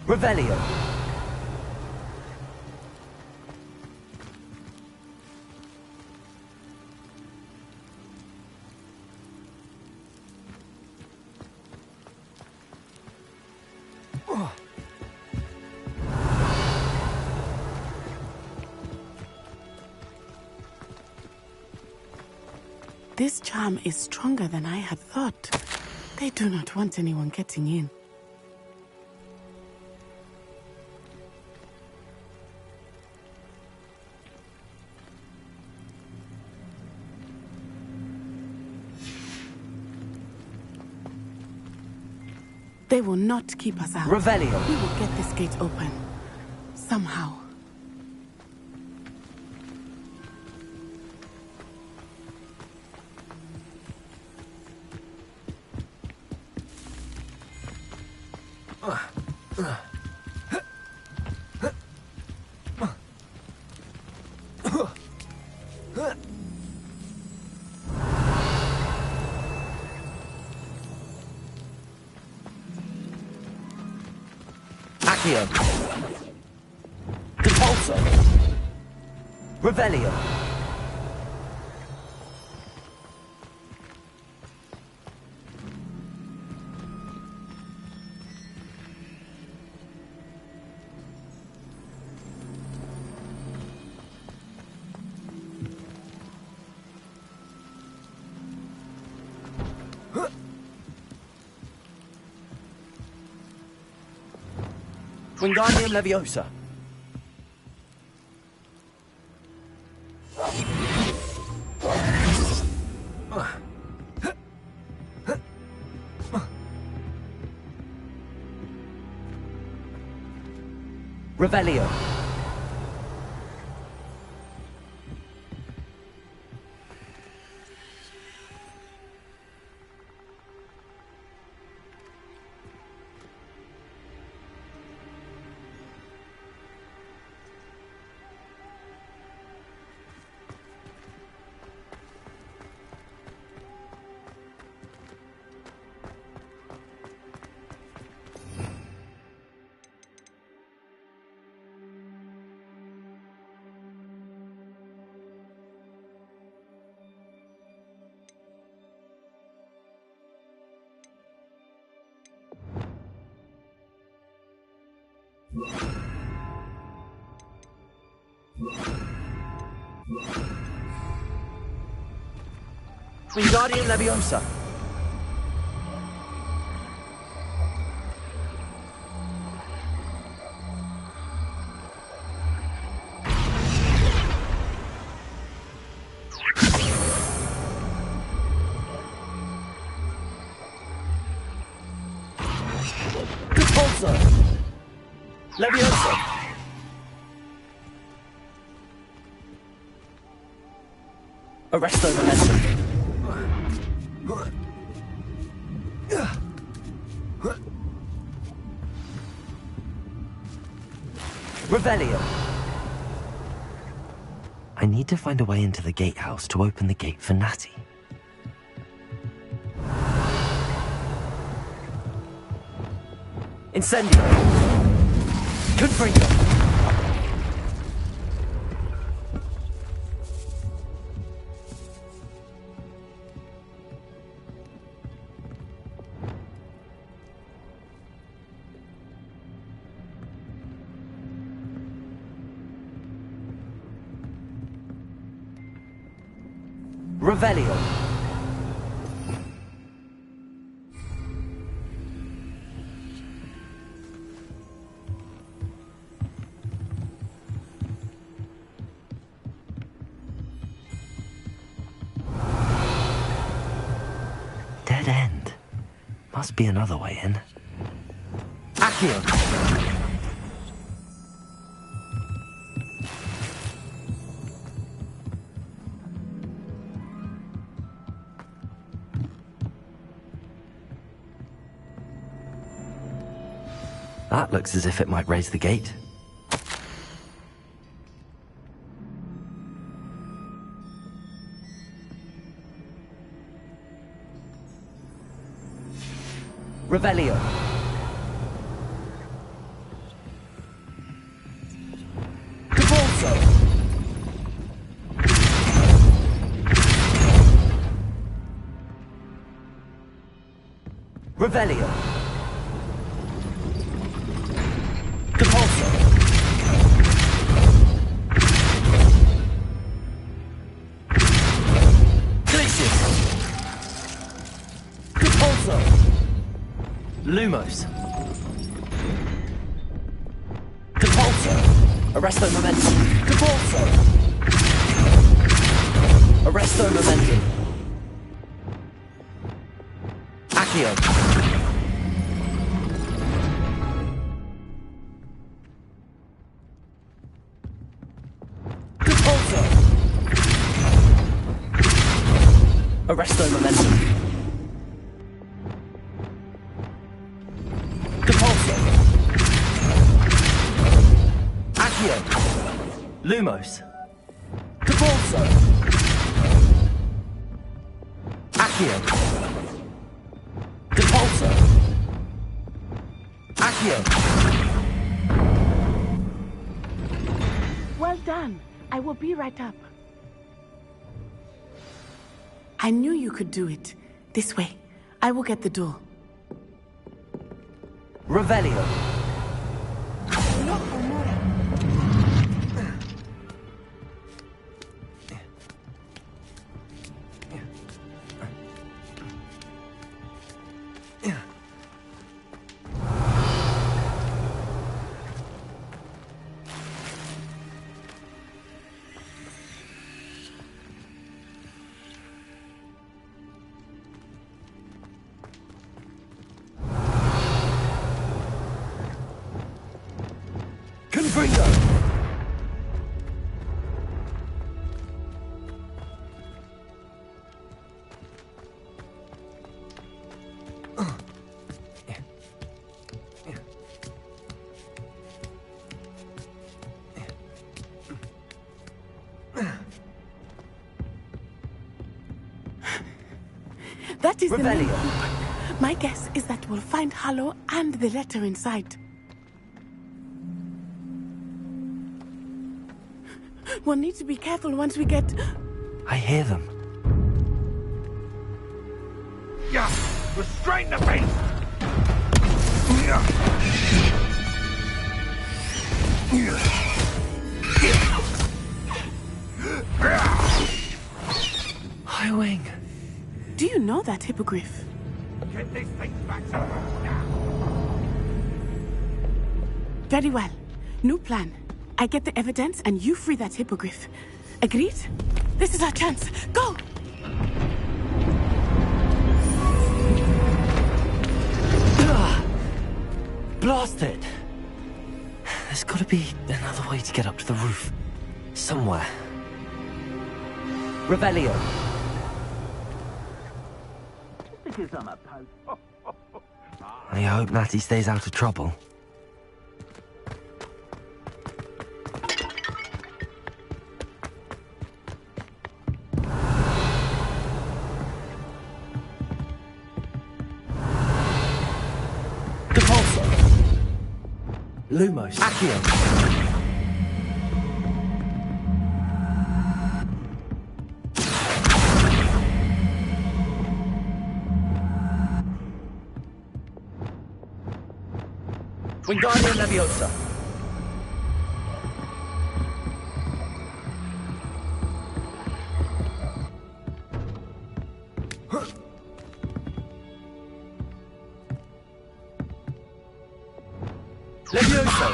Revelio. This charm is stronger than I had thought. They do not want anyone getting in. They will not keep us out. Revelio. We will get this gate open. Somehow. Accio. Compulso. Revelio. Wingardium Leviosa. Revelio. Wingardium Leviosa. Leviosa! Arresto momentum. Revelio. I need to find a way into the gatehouse to open the gate for Natty. Incendio. Confringo. Revelio. Dead end. Must be another way in. Accio. That looks as if it might raise the gate. Revelio. Cabalso. Revelio. Cabalso. Glacius. Cabalso. Lumos. Cabalso. Arresto momentum. Cabalso. Arresto momentum. Accio. Cabalso. Arresto momentum. Lumos. Cabalso. Accio. Cabalso. Accio. Well done. I will be right up. I knew you could do it. This way. I will get the door. Revelio. Confringo! That is Revelio. the main group. My guess is that we'll find Hallow and the letter inside. We'll need to be careful once we get... I hear them. Yeah, restrain the beast! Highwing. Do you know that hippogriff? Get these things back to us now. Very well. New plan. I get the evidence and you free that hippogriff. Agreed? This is our chance. Go! Blasted. There's gotta be another way to get up to the roof. Somewhere. Revelio. I hope Natty stays out of trouble. Lumos. Accio. Wingardium Leviosa. Leviosa.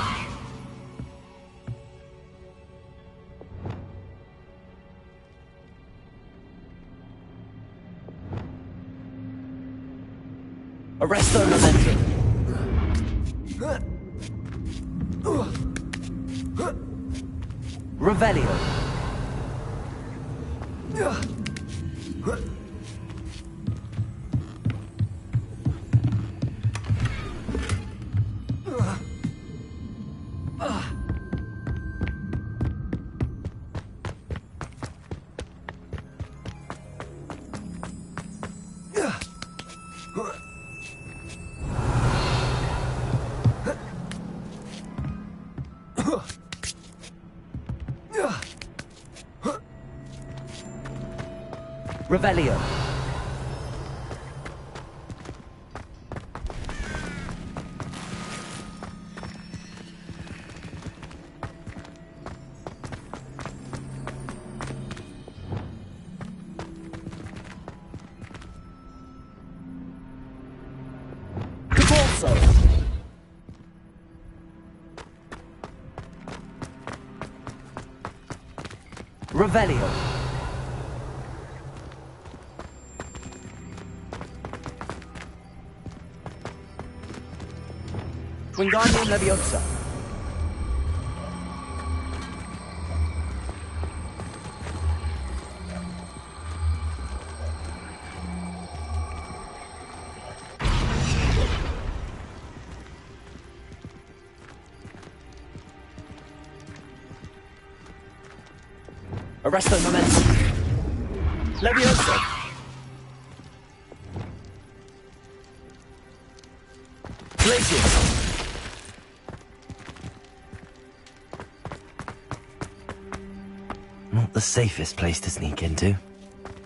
Arresto Momentum. Revelio. Revelio. Cabalso. Revelio. Wingardium Leviosa. Arresto Momentum. Leviosa. Glacius. Not the safest place to sneak into.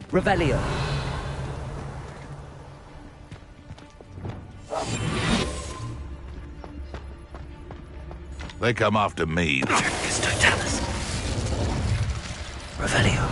Revelio. They come after me. Revelio.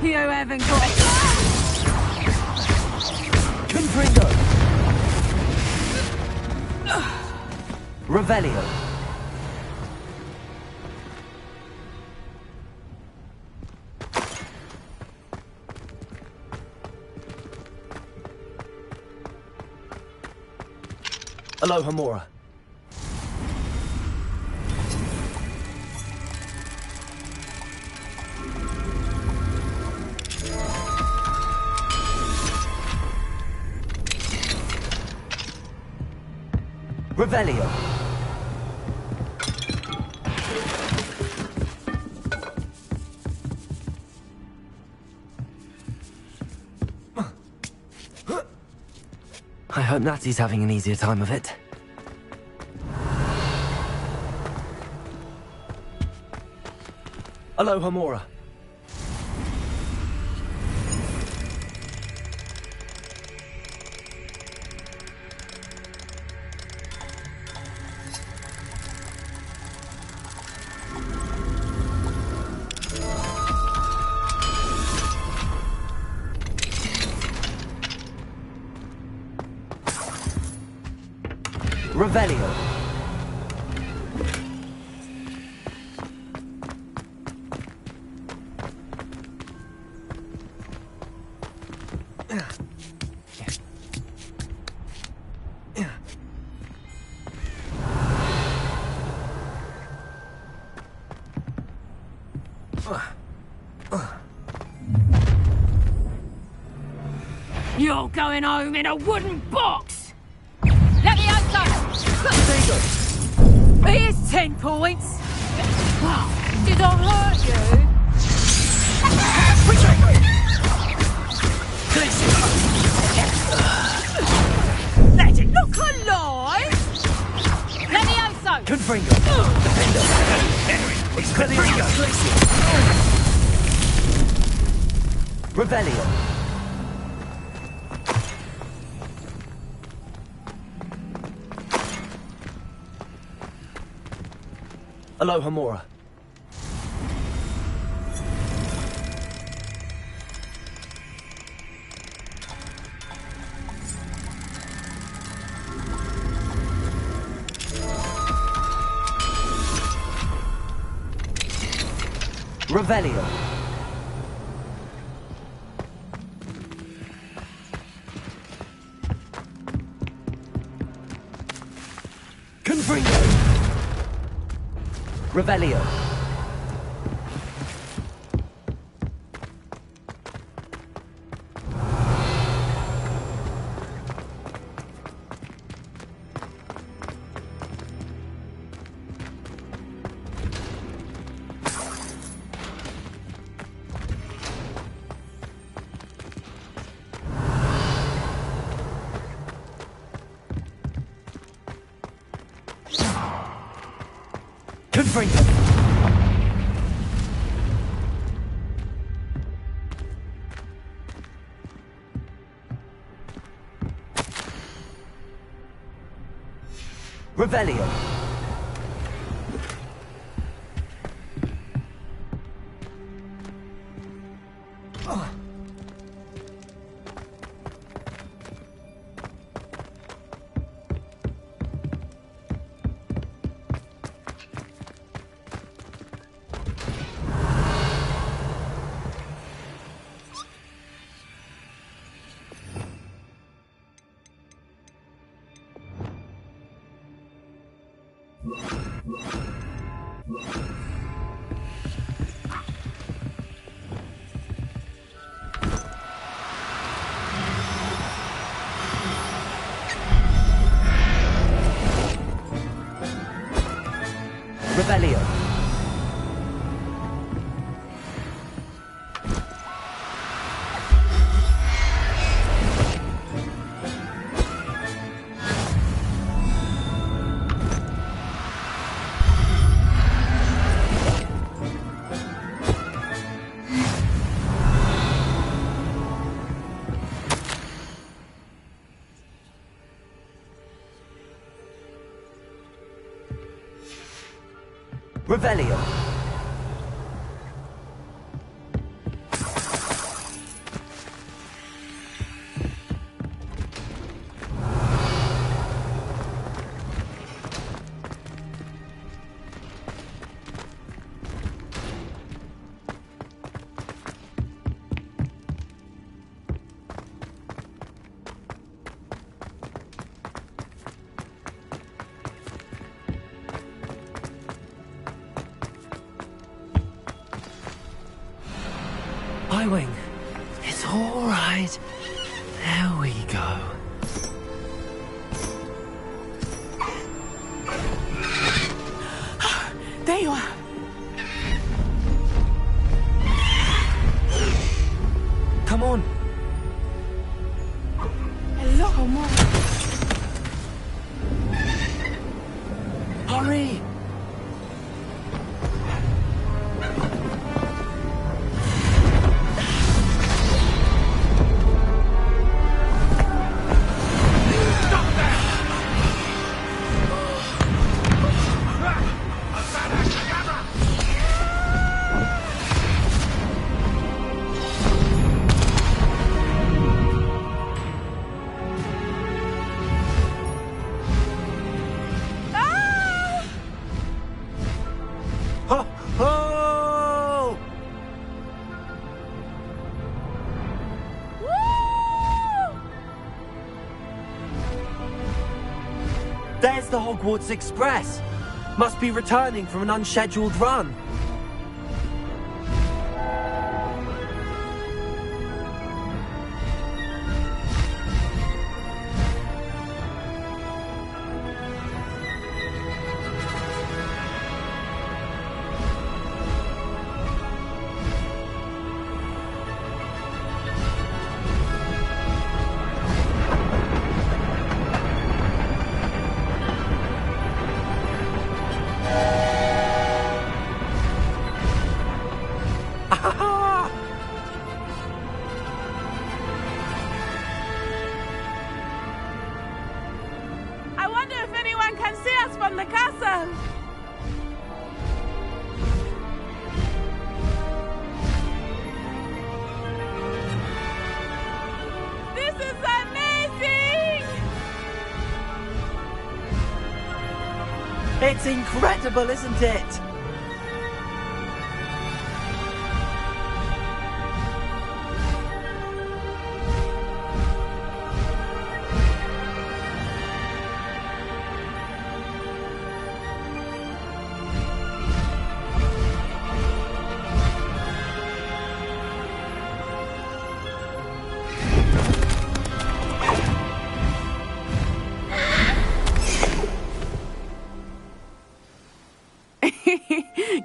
You haven't got... Confringo. Revelio. Alohomora. Revelio. I hope Natty's having an easier time of it. Aloha, Mora. Revelio. You're going home in a wooden box! Levioso! Here's 10 points! Did I hurt you? Let it look alive! Levioso! Confringo. Defender. Expelliarmus. Revelio. Aloha, Mora. Revelio. Confringo. Revelio. Confringo. Revelio. Revelio. Revelio. Wing. It's all right. There we go. There you are. Come on. Hello, Mom. Hurry! There's the Hogwarts Express! Must be returning from an unscheduled run. I wonder if anyone can see us from the castle. This is amazing! It's incredible, isn't it?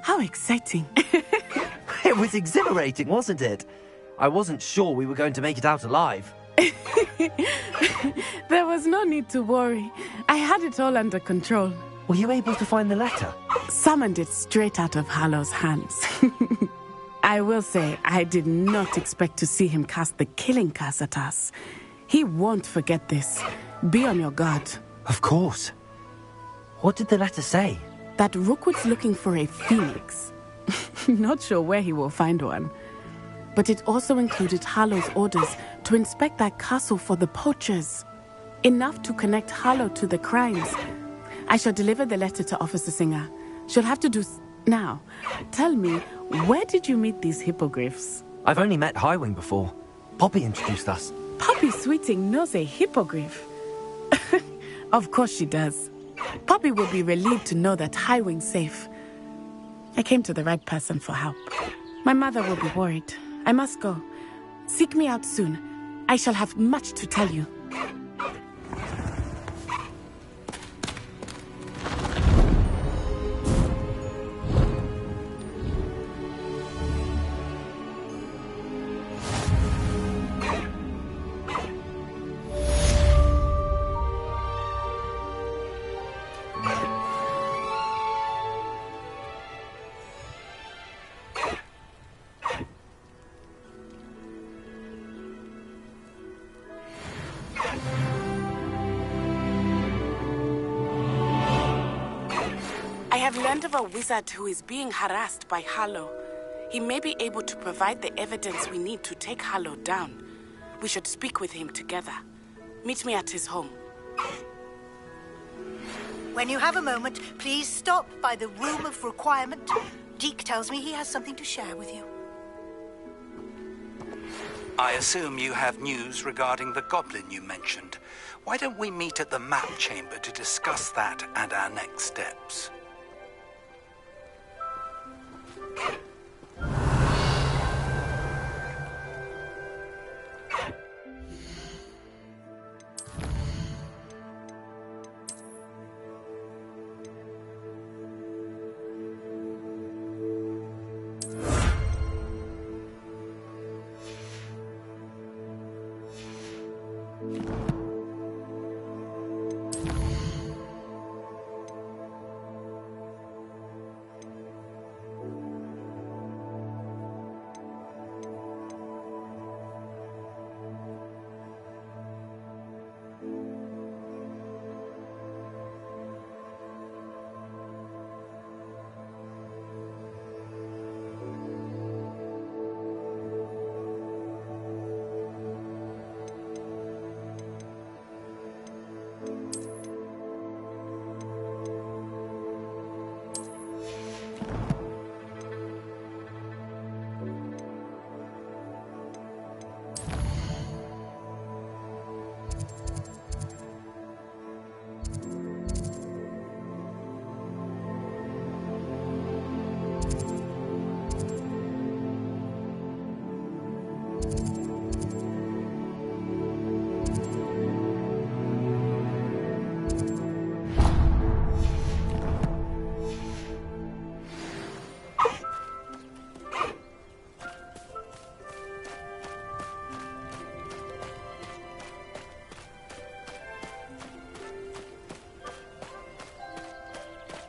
How exciting. It was exhilarating, wasn't it? I wasn't sure we were going to make it out alive. There was no need to worry. I had it all under control. Were you able to find the letter? Summoned it straight out of Hallow's hands. I will say, I did not expect to see him cast the killing curse at us. He won't forget this. Be on your guard. Of course. What did the letter say? That Rookwood's looking for a phoenix. Not sure where he will find one. But it also included Hallow's orders to inspect that castle for the poachers. Enough to connect Hallow to the crimes. I shall deliver the letter to Officer Singer. She'll have to do... Now, tell me, where did you meet these hippogriffs? I've only met Highwing before. Poppy introduced us. Poppy Sweeting knows a hippogriff. Of course she does. Poppy will be relieved to know that Highwing's safe. I came to the right person for help. My mother will be worried. I must go. Seek me out soon. I shall have much to tell you. I have learned of a wizard who is being harassed by Hallow. He may be able to provide the evidence we need to take Hallow down. We should speak with him together. Meet me at his home. When you have a moment, please stop by the Room of Requirement. Deke tells me he has something to share with you. I assume you have news regarding the goblin you mentioned. Why don't we meet at the map chamber to discuss that and our next steps?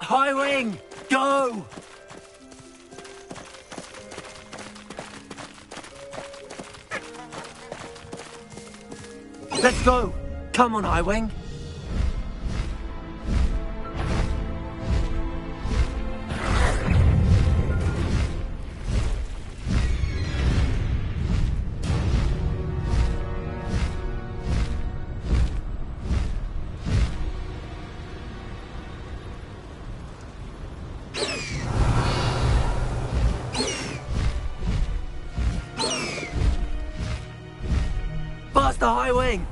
High Wing, go! Let's go! Come on, High Wing. Faster, High Wing!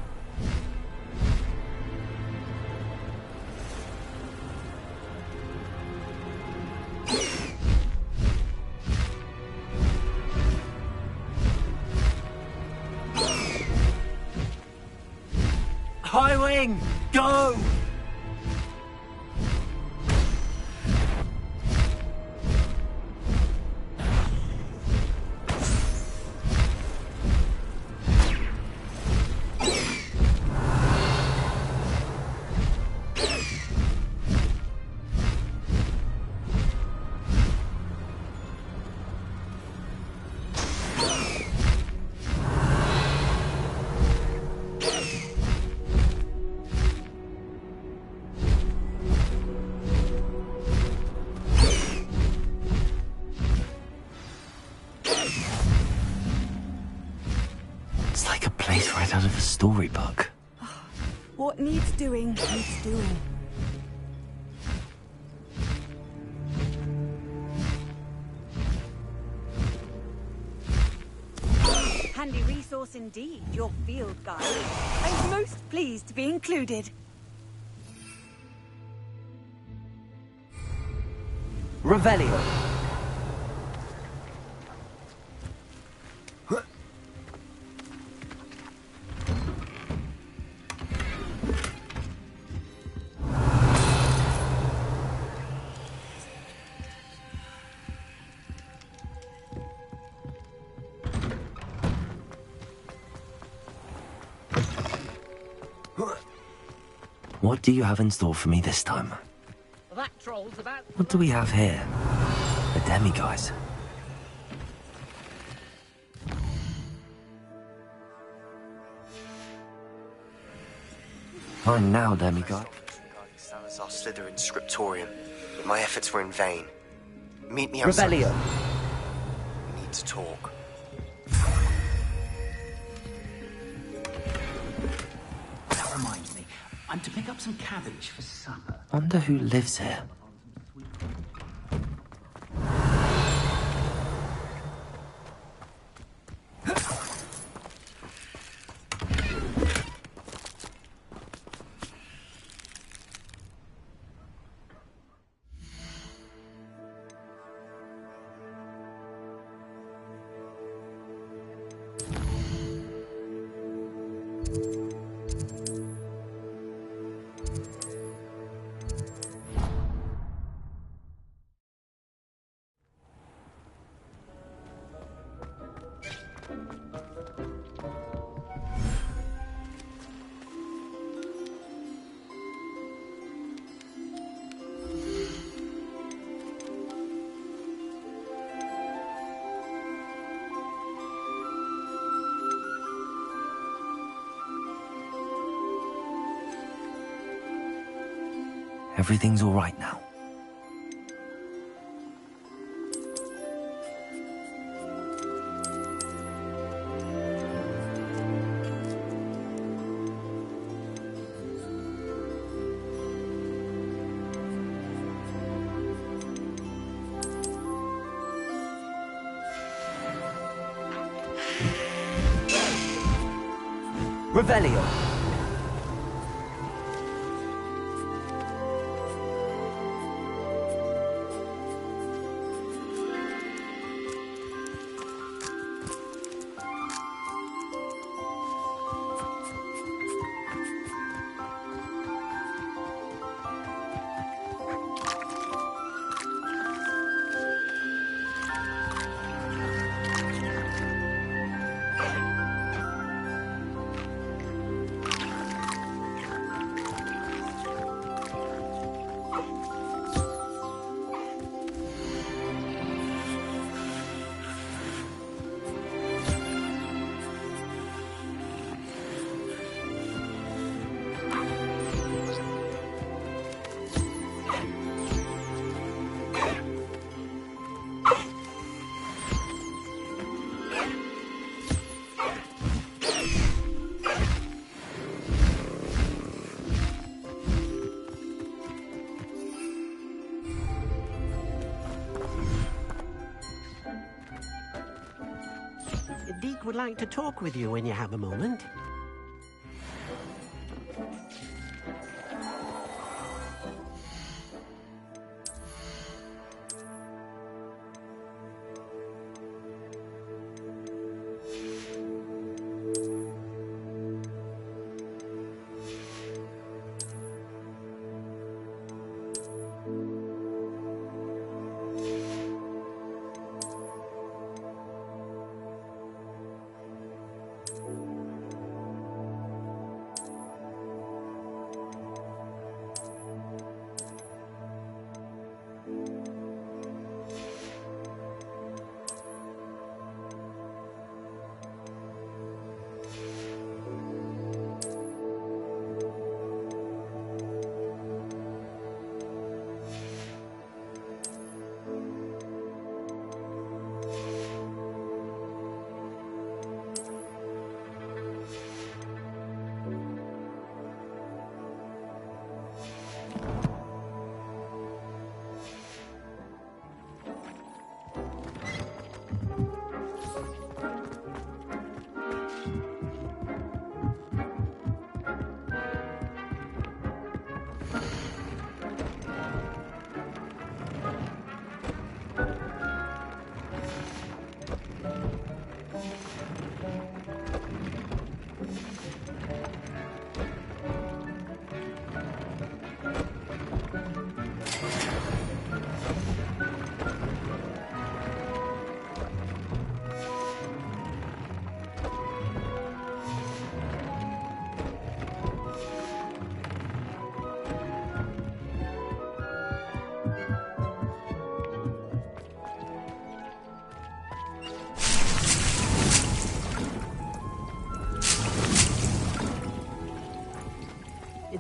High Wing, go! It's like a place right out of a storybook. What needs doing, needs doing. Handy resource indeed, your field guide. I'm most pleased to be included. Revelio. What do you have in store for me this time? That troll's about... What do we have here? The demi-guys. Fine now, demigod. Regarding Salazar Slytherin's scriptorium, but my efforts were in vain. Meet me Revelio. outside. We need to talk. That reminds me, I'm to pick up some cabbage for supper. Wonder who lives here. Everything's all right now. Revelio. Deek would like to talk with you when you have a moment.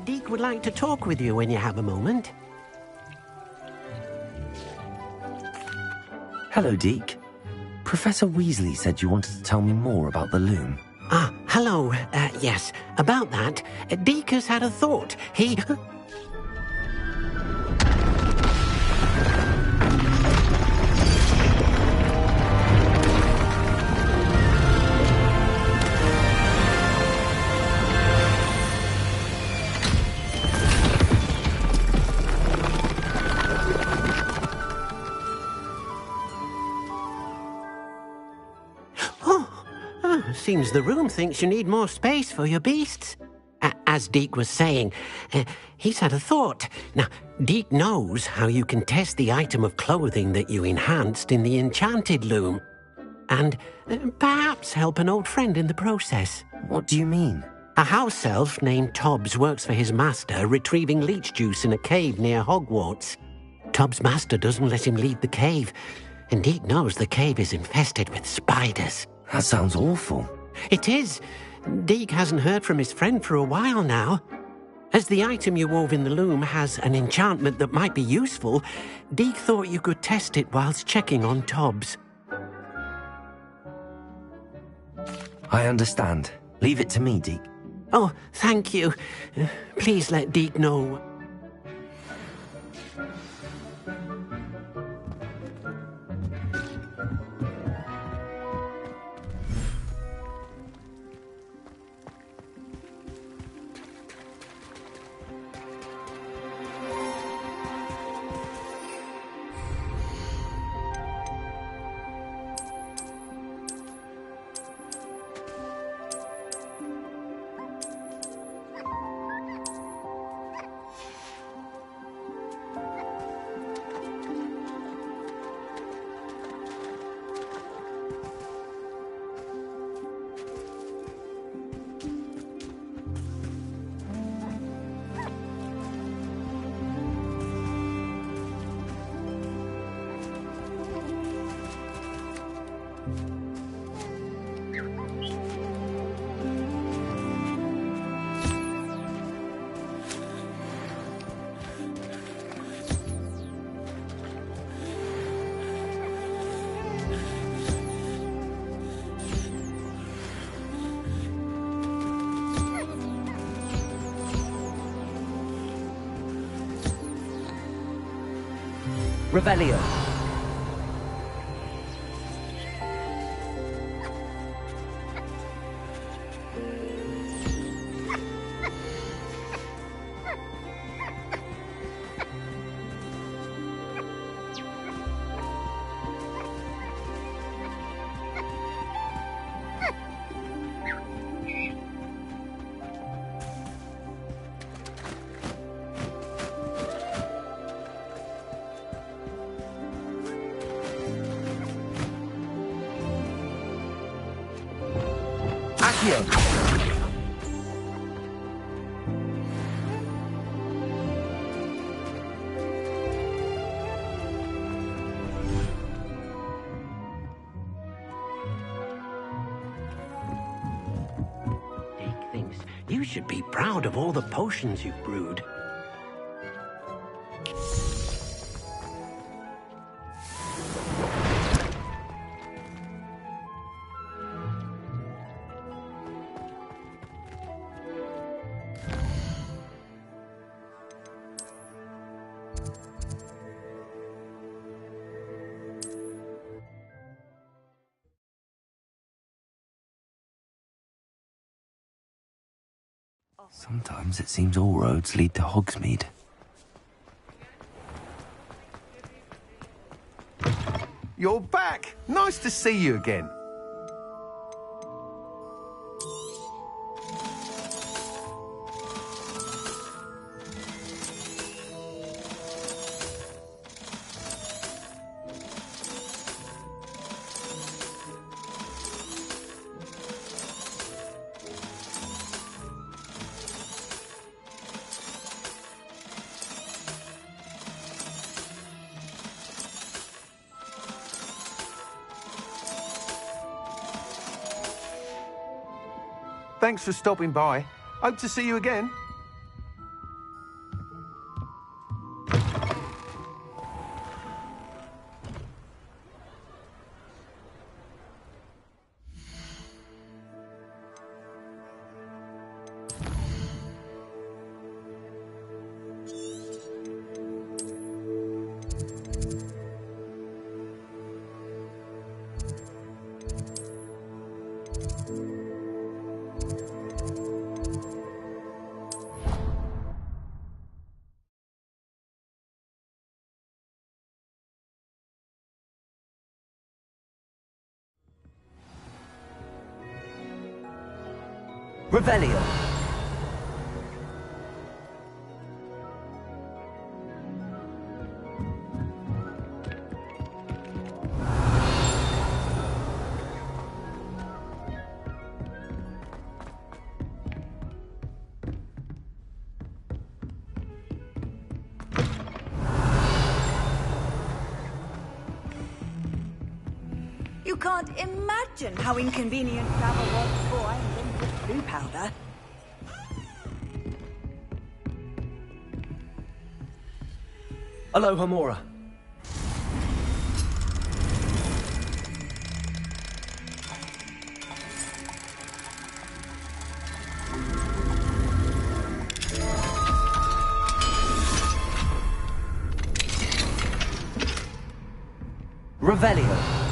Deek would like to talk with you when you have a moment. Hello, Deek. Professor Weasley said you wanted to tell me more about the loom. Ah, hello. Yes, about that. Deek has had a thought. He... Seems the room thinks you need more space for your beasts. As Deek was saying, he's had a thought. Now, Deek knows how you can test the item of clothing that you enhanced in the enchanted loom. And perhaps help an old friend in the process. What do you mean? A house elf named Tobbs works for his master retrieving leech juice in a cave near Hogwarts. Tobbs' master doesn't let him leave the cave, and Deek knows the cave is infested with spiders. That sounds awful. It is. Deek hasn't heard from his friend for a while now. As the item you wove in the loom has an enchantment that might be useful, Deek thought you could test it whilst checking on Tobbs. I understand. Leave it to me, Deek. Oh, thank you. Please let Deek know. Revelio. Accio! Deke thinks you should be proud of all the potions you've brewed. Sometimes it seems all roads lead to Hogsmeade. You're back! Nice to see you again. Thanks for stopping by. Hope to see you again. Revelio. You can't imagine how inconvenient travel was before I invented blue powder. Hello, Hamora. Revelio.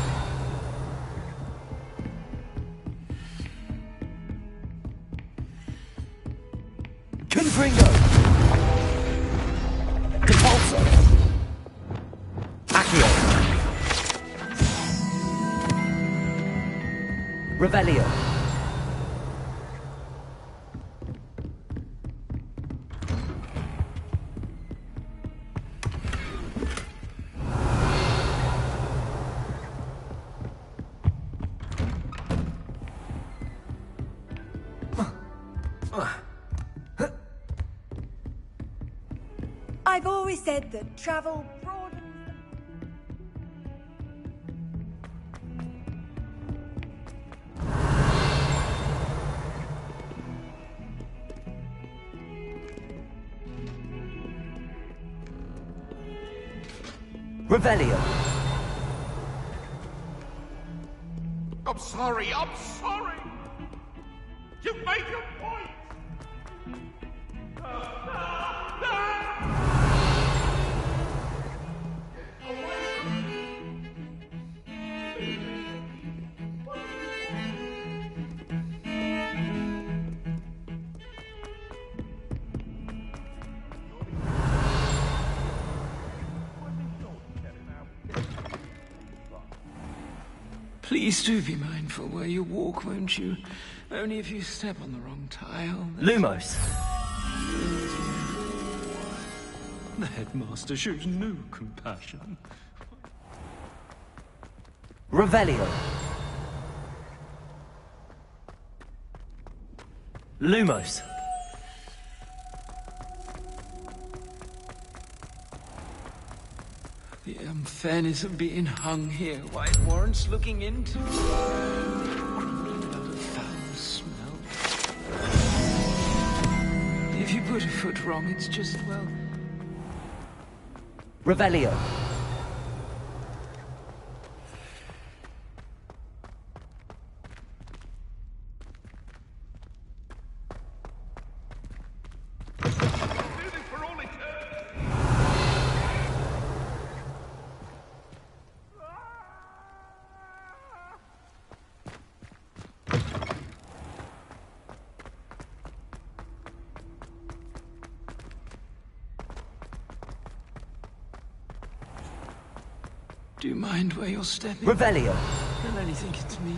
Confringo. Compulso. Accio. Revelio. I've always said that travel broadens Revelio. I'm sorry. You've made your point. Please do be mindful where you walk, won't you? Only if you step on the wrong tile. Lumos. The headmaster shows no compassion. Revelio. Lumos. The unfairness of being hung here, why it warrants looking into. Another foul smell. If you put a foot wrong, it's just, well... Revelio. Do you mind where you're stepping? Revelio. They'll only think it's me.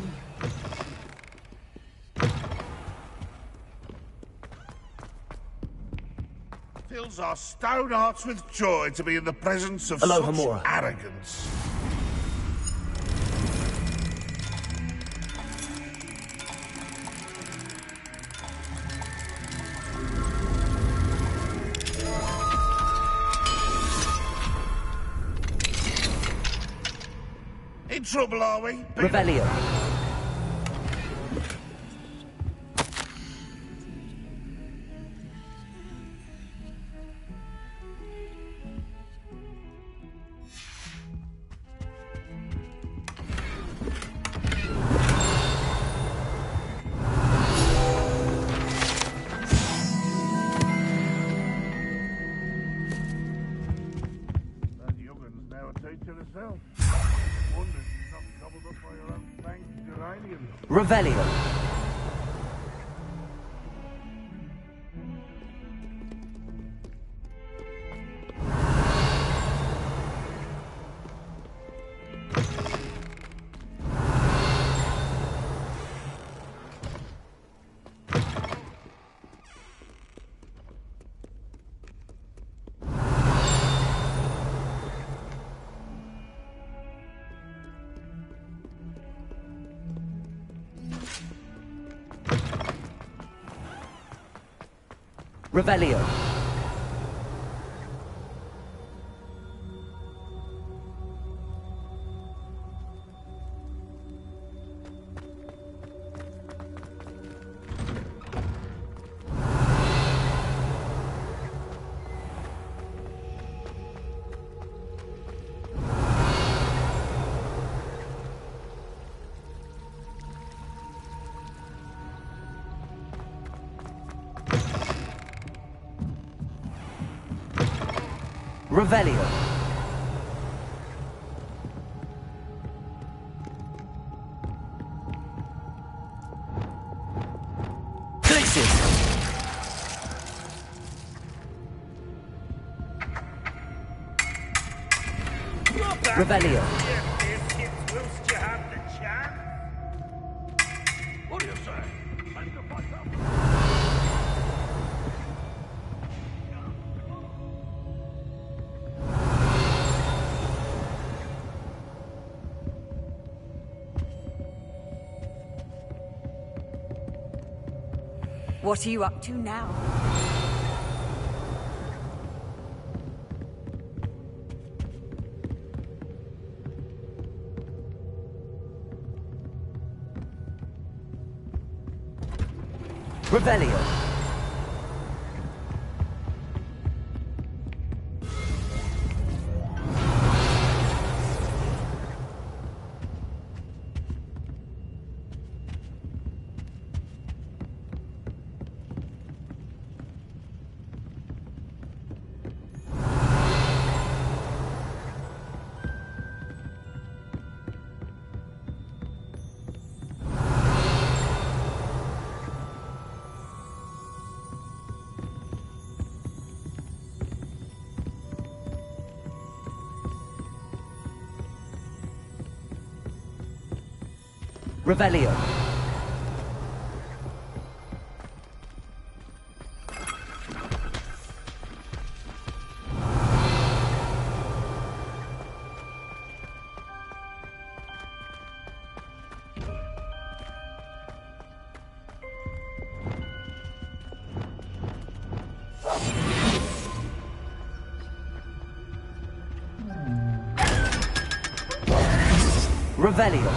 Fills our stout hearts with joy to be in the presence of Aloha such Mora. arrogance. In trouble, are we? Revelio. That youngun's now a teacher herself. Wonder she's not gobbled up by her own fanged geranium. Revelio. Revelio. Revelio. Glitches. Revelio. Whilst you have the chance. What do you say? Time to fight up. What are you up to now? Revelio. Revelio. Revelio.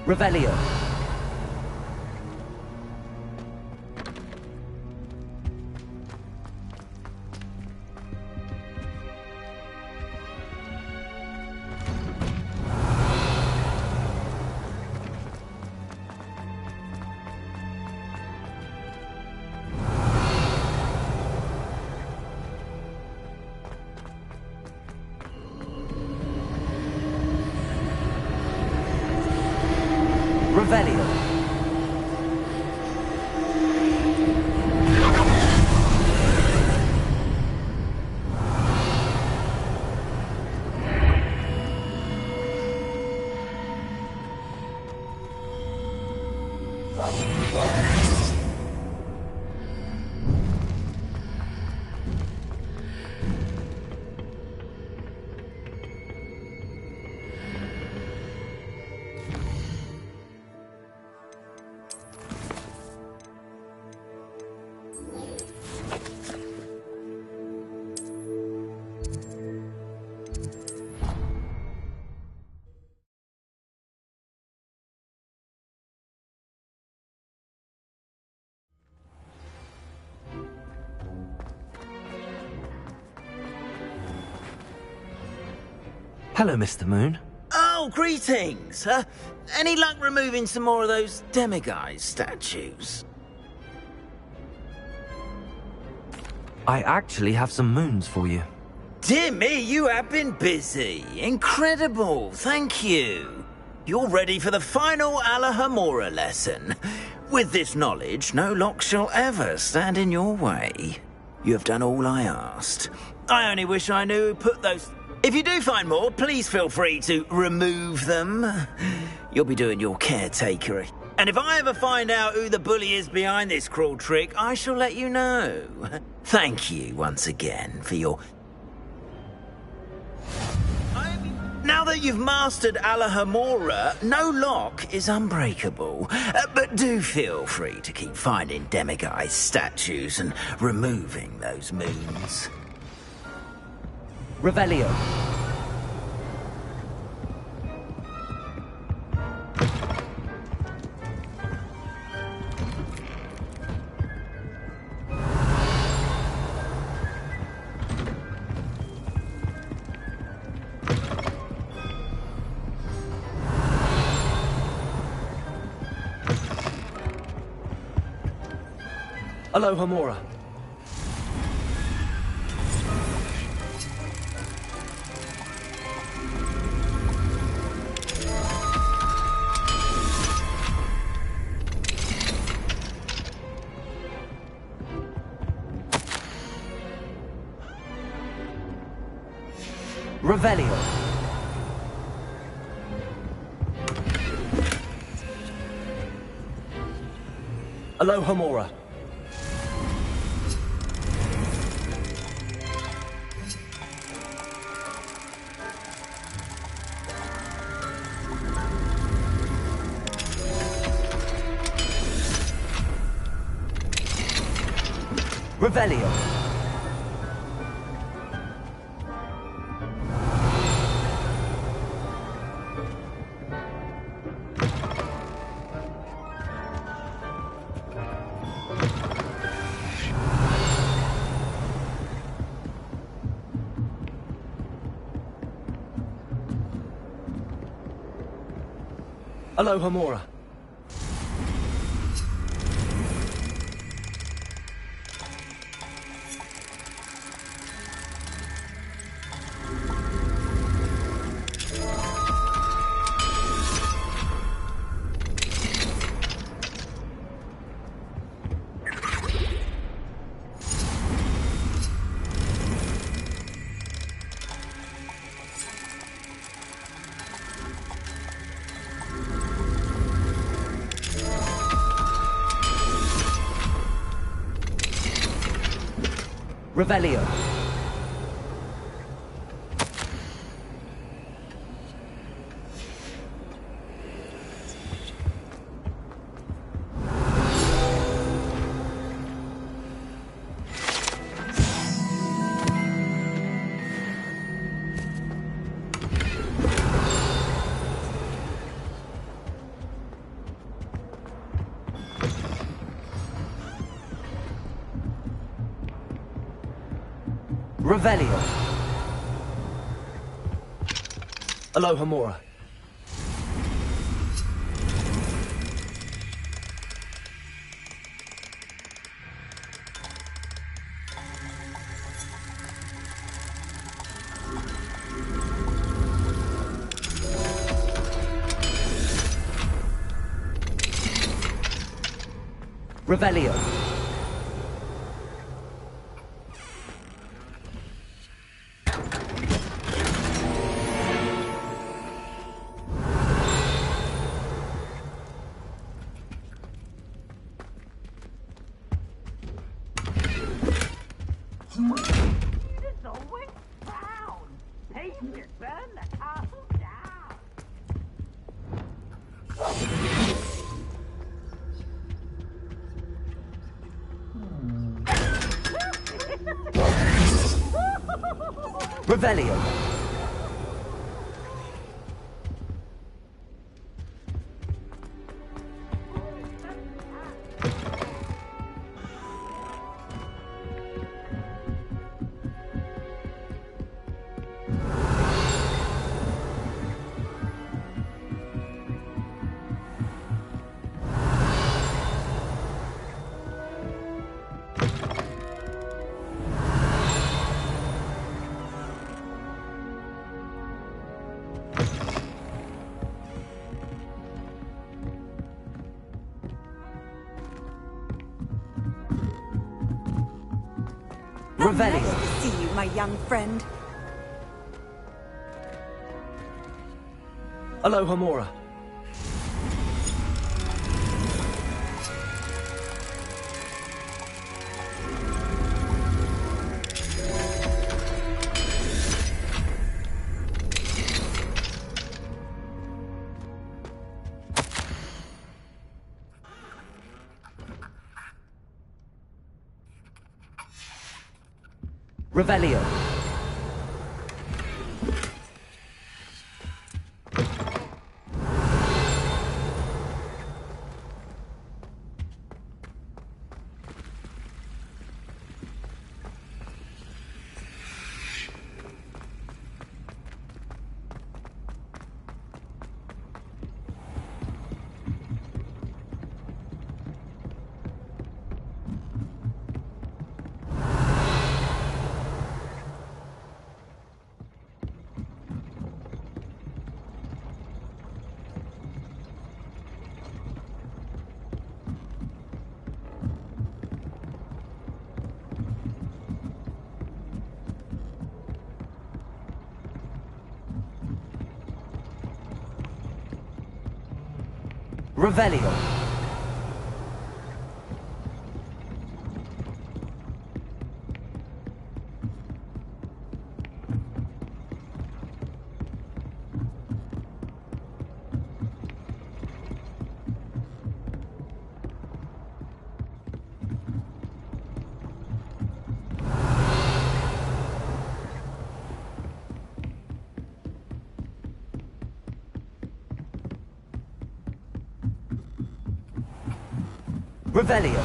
Revelio. Revelio. Hello, Mr. Moon. Oh, greetings! Any luck removing some more of those demiguise statues? I actually have some moons for you. Dear me, you have been busy. Incredible, thank you. You're ready for the final Alahamora lesson. With this knowledge, no lock shall ever stand in your way. You have done all I asked. I only wish I knew who put those... If you do find more, please feel free to remove them. You'll be doing your caretakery. And if I ever find out who the bully is behind this cruel trick, I shall let you know. Thank you once again for your... Now that you've mastered Alahamora, no lock is unbreakable. But do feel free to keep finding demiguise statues and removing those moons. Revelio. Alohomora. Revelio. Alohomora. Revelio. Alohomora. Revelio. Revelio. Alohomora. Revelio. Revelio. Revelio. Nice to see you, my young friend. Alohomora. Revelio. Revelio. Revelio.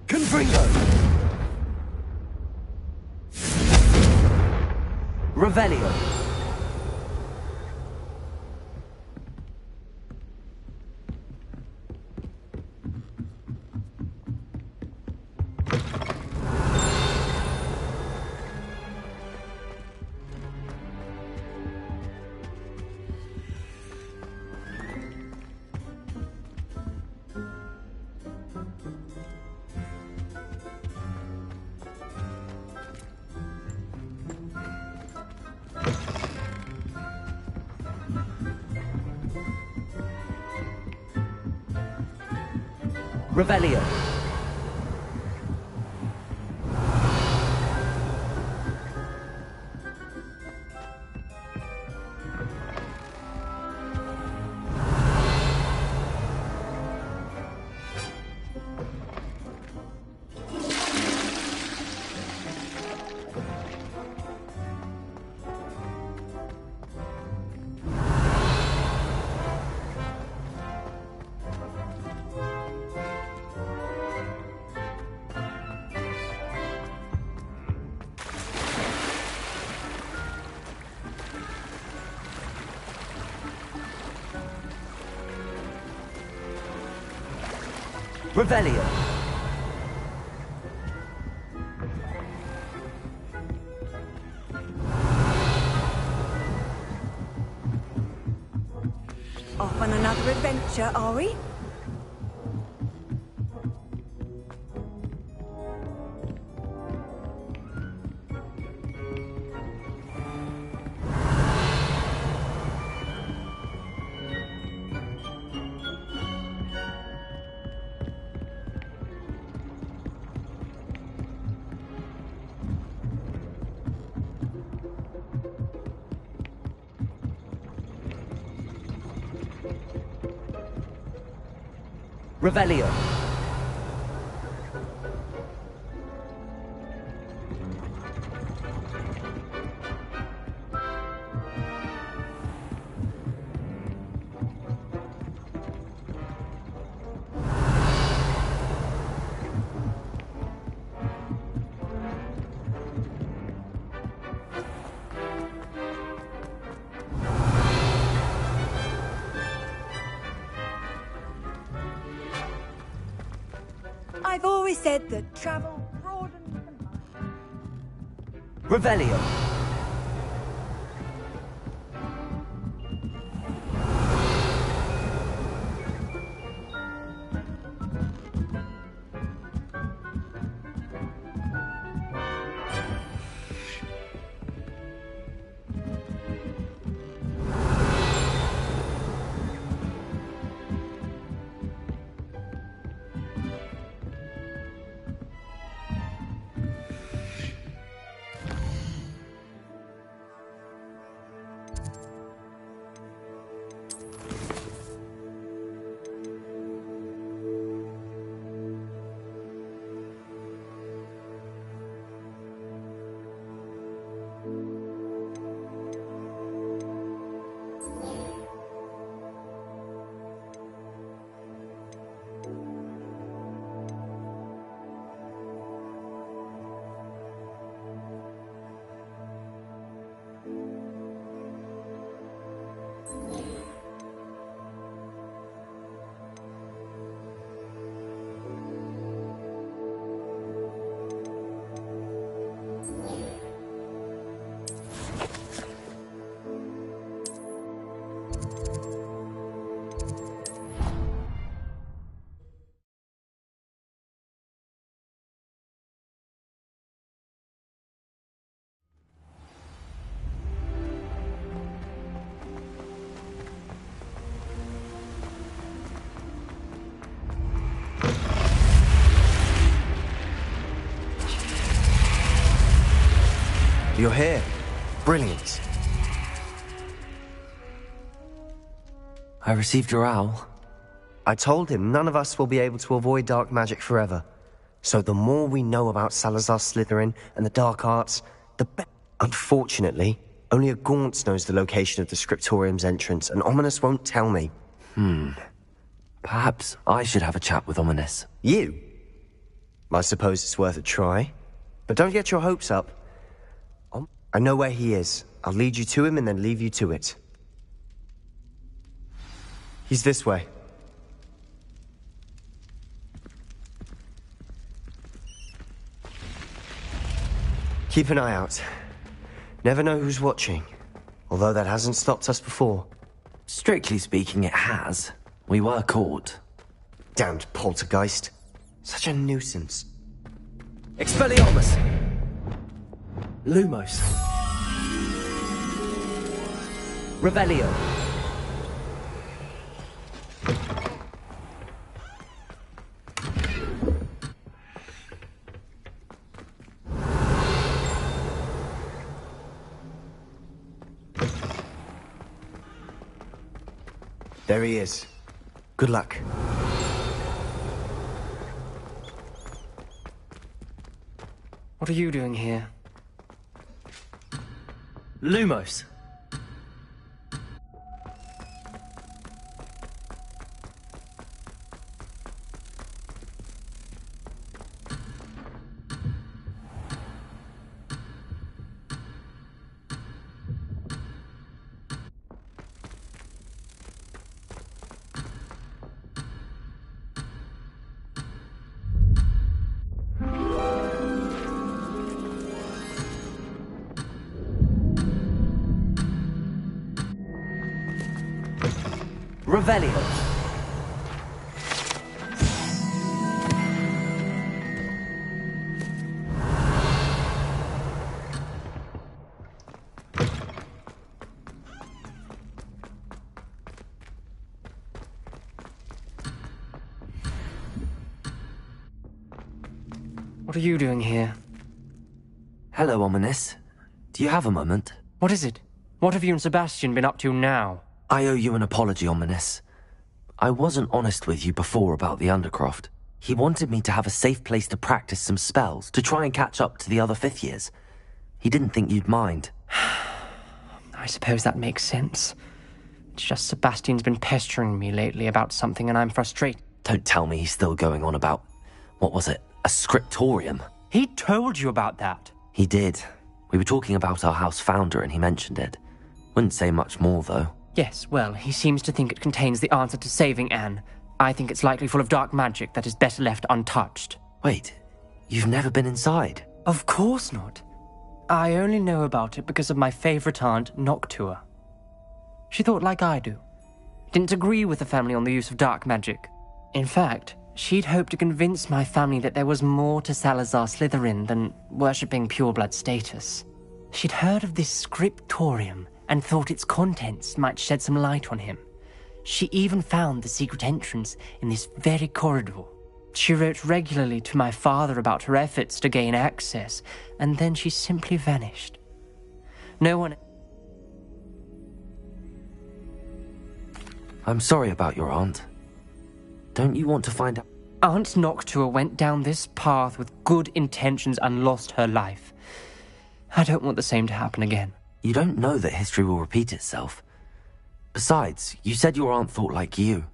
Confringo. Revelio. Revelio. Revelio. Off on another adventure, are we? Revelio. I've always said that travel broadens the mind. Revelio. You're here. Brilliant. I received your owl. I told him none of us will be able to avoid dark magic forever. So the more we know about Salazar Slytherin and the dark arts, the better. Unfortunately, only a Gaunt knows the location of the Scriptorium's entrance, and Ominous won't tell me. Perhaps I should have a chat with Ominous. You? I suppose it's worth a try. But don't get your hopes up. I know where he is. I'll lead you to him and then leave you to it. He's this way. Keep an eye out. Never know who's watching. Although that hasn't stopped us before. Strictly speaking, it has. We were caught. Damned poltergeist. Such a nuisance. Expelliarmus! Lumos. Revelio. There he is. Good luck. What are you doing here? Lumos. Revelio. What are you doing here? Hello, Ominous. Do you have a moment? What is it? What have you and Sebastian been up to now? I owe you an apology, Ominous. I wasn't honest with you before about the Undercroft. He wanted me to have a safe place to practice some spells, to try and catch up to the other fifth years. He didn't think you'd mind. I suppose that makes sense. It's just Sebastian's been pestering me lately about something and I'm frustrated. Don't tell me he's still going on about, what was it, a scriptorium? He told you about that. He did. We were talking about our house founder and he mentioned it. Wouldn't say much more, though. Yes, well, he seems to think it contains the answer to saving Anne. I think it's likely full of dark magic that is better left untouched. Wait, you've never been inside? Of course not. I only know about it because of my favorite aunt, Noctua. She thought like I do. Didn't agree with the family on the use of dark magic. In fact, she'd hoped to convince my family that there was more to Salazar Slytherin than worshipping pureblood status. She'd heard of this scriptorium and thought its contents might shed some light on him. She even found the secret entrance in this very corridor. She wrote regularly to my father about her efforts to gain access, and then she simply vanished. No one... I'm sorry about your aunt. Don't you want to find out? Aunt Noctua went down this path with good intentions and lost her life. I don't want the same to happen again. You don't know that history will repeat itself. Besides, you said your aunt thought like you.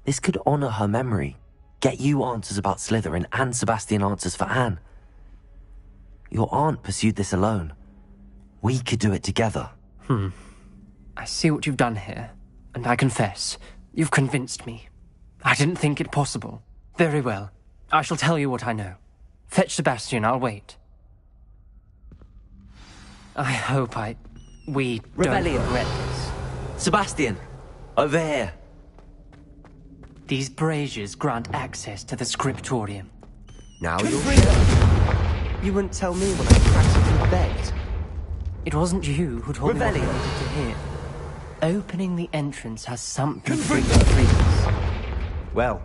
This could honor her memory, get you answers about Slytherin and Sebastian answers for Anne. Your aunt pursued this alone. We could do it together. I see what you've done here, and I confess, you've convinced me. I didn't think it possible. Very well. I shall tell you what I know. Fetch Sebastian, I'll wait. I hope we don't regret this. Sebastian! Over here! These braziers grant access to the scriptorium. Now you wouldn't tell me when I practically begged. It wasn't you who told me what I needed to hear. Opening the entrance has something to bring the trees. Well,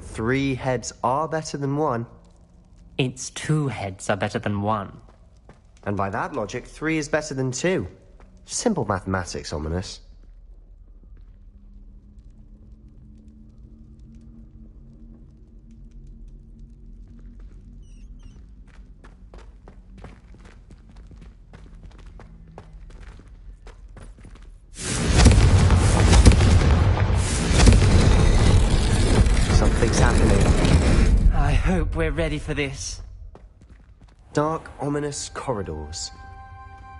3 heads are better than 1. It's 2 heads are better than 1. And by that logic, 3 is better than 2. Simple mathematics, Ominous. Something's happening. I hope we're ready for this. Dark, ominous corridors.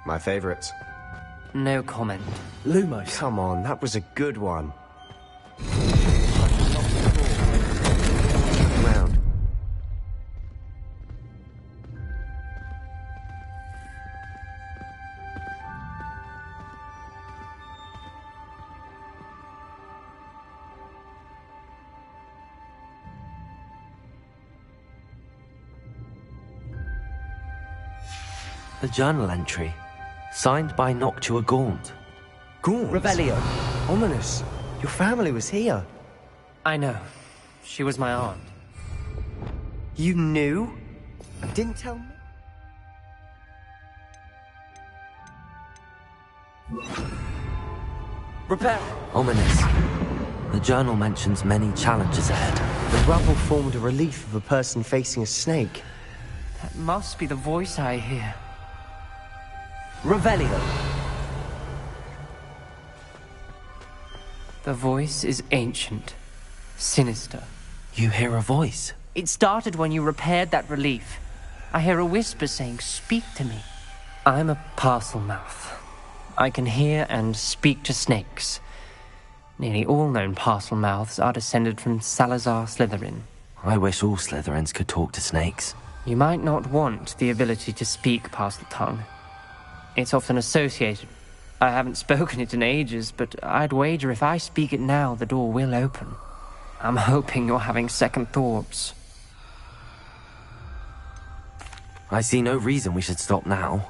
My favorite. No comment. Lumos. Come on, that was a good one. Round. A journal entry, signed by Noctua Gaunt. Gaunt? Revelio. Ominous. Your family was here. I know. She was my aunt. You knew? Didn't tell me? Repair. Ominous. The journal mentions many challenges ahead. The rubble formed a relief of a person facing a snake. That must be the voice I hear. Revelio. The voice is ancient, sinister. You hear a voice? It started when you repaired that relief. I hear a whisper saying, "Speak to me." I'm a parcel mouth. I can hear and speak to snakes. Nearly all known parcel mouths are descended from Salazar Slytherin. I wish all Slytherins could talk to snakes. You might not want the ability to speak parcel tongue. It's often associated. I haven't spoken it in ages, but I'd wager if I speak it now, the door will open. I'm hoping you're having second thoughts. I see no reason we should stop now.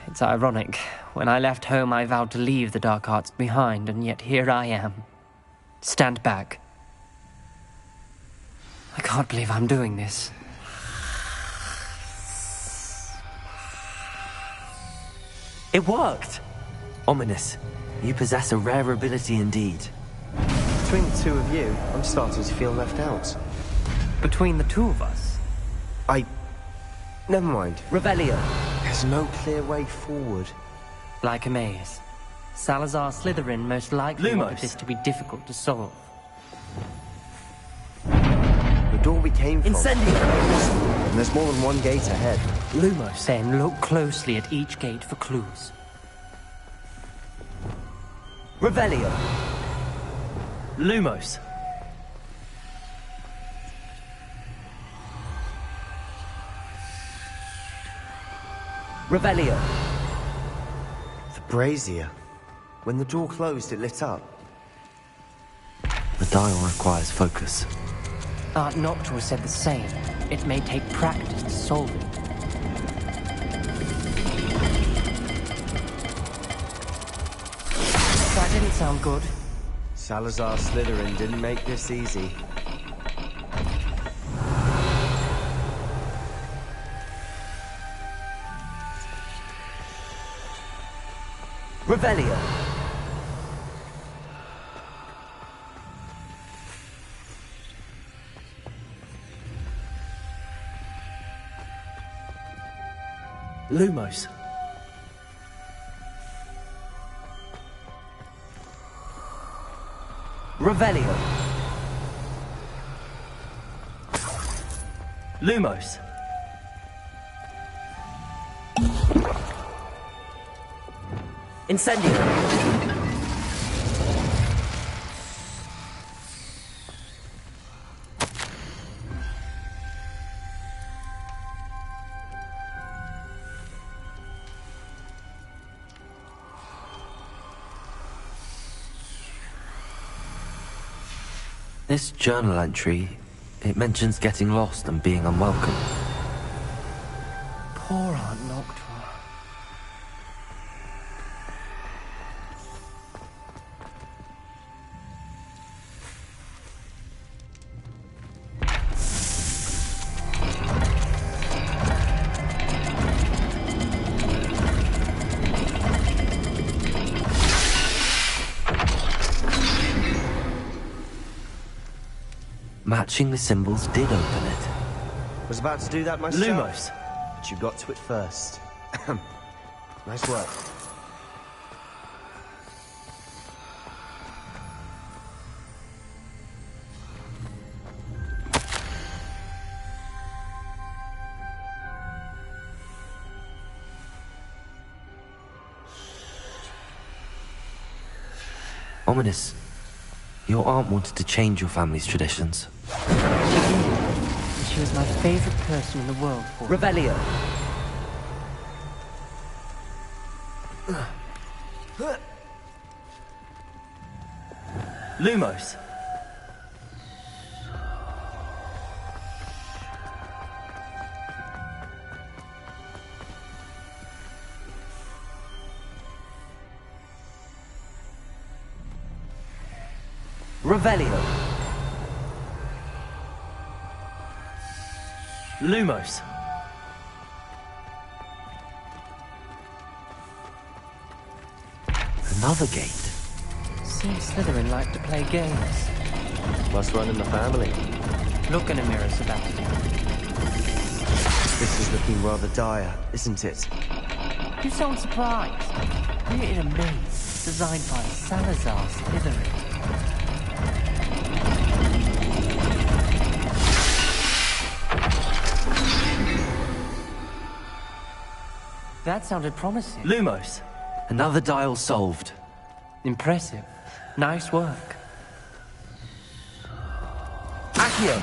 It's ironic. When I left home, I vowed to leave the dark arts behind, and yet here I am. Stand back. I can't believe I'm doing this. It worked! Ominous. You possess a rare ability indeed. Between the two of you, I'm starting to feel left out. Between the two of us? Never mind. Revelio. There's no clear way forward. Like a maze. Salazar Slytherin most likely Lumos. wanted this to be difficult to solve. The door we came from. Incendio. And there's more than one gate ahead. Lumos. Then look closely at each gate for clues. Revelio. Lumos. Revelio. The brazier. When the door closed, it lit up. The dial requires focus. Art Noctua said the same. It may take practice to solve it. That didn't sound good. Salazar Slytherin didn't make this easy. Revelio. Lumos. Revelio. Lumos. Incendio. This journal entry, it mentions getting lost and being unwelcome. Poor Aunt Noctua. Matching the symbols did open it. Was about to do that myself. Lumos. But you got to it first. Nice work. Ominous. Your aunt wanted to change your family's traditions. She did. And she was my favorite person in the world for it. Revelio. Lumos. Revelio. Lumos. Another gate. Seems Slytherin liked to play games. Must run in the family. Look in a mirror, Sebastian. This is looking rather dire, isn't it? You sound surprised. We're in a maze designed by Salazar Slytherin. That sounded promising. Lumos! Another dial solved. Impressive. Nice work. Accio!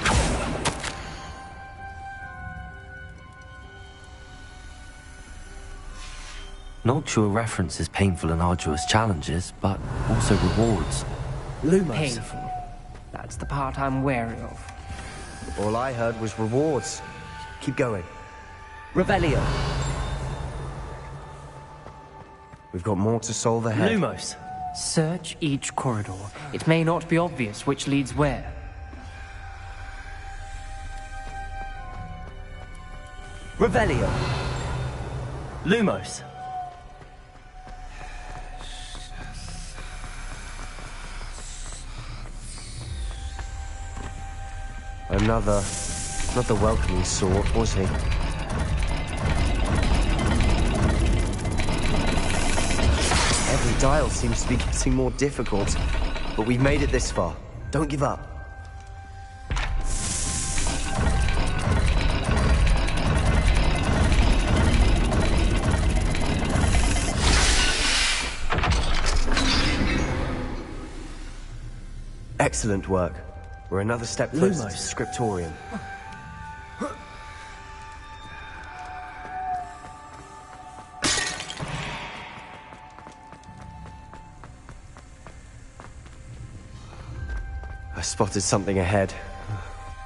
Noctua references painful and arduous challenges, but also rewards. Lumos. Painful. That's the part I'm wary of. All I heard was rewards. Keep going. Revelio. We've got more to solve ahead. Lumos. Search each corridor. It may not be obvious which leads where. Revelio. Lumos. Not the welcoming sort, was he? Every dial seems to be getting more difficult, but we've made it this far. Don't give up. Excellent work. We're another step closer to the scriptorium. I spotted something ahead.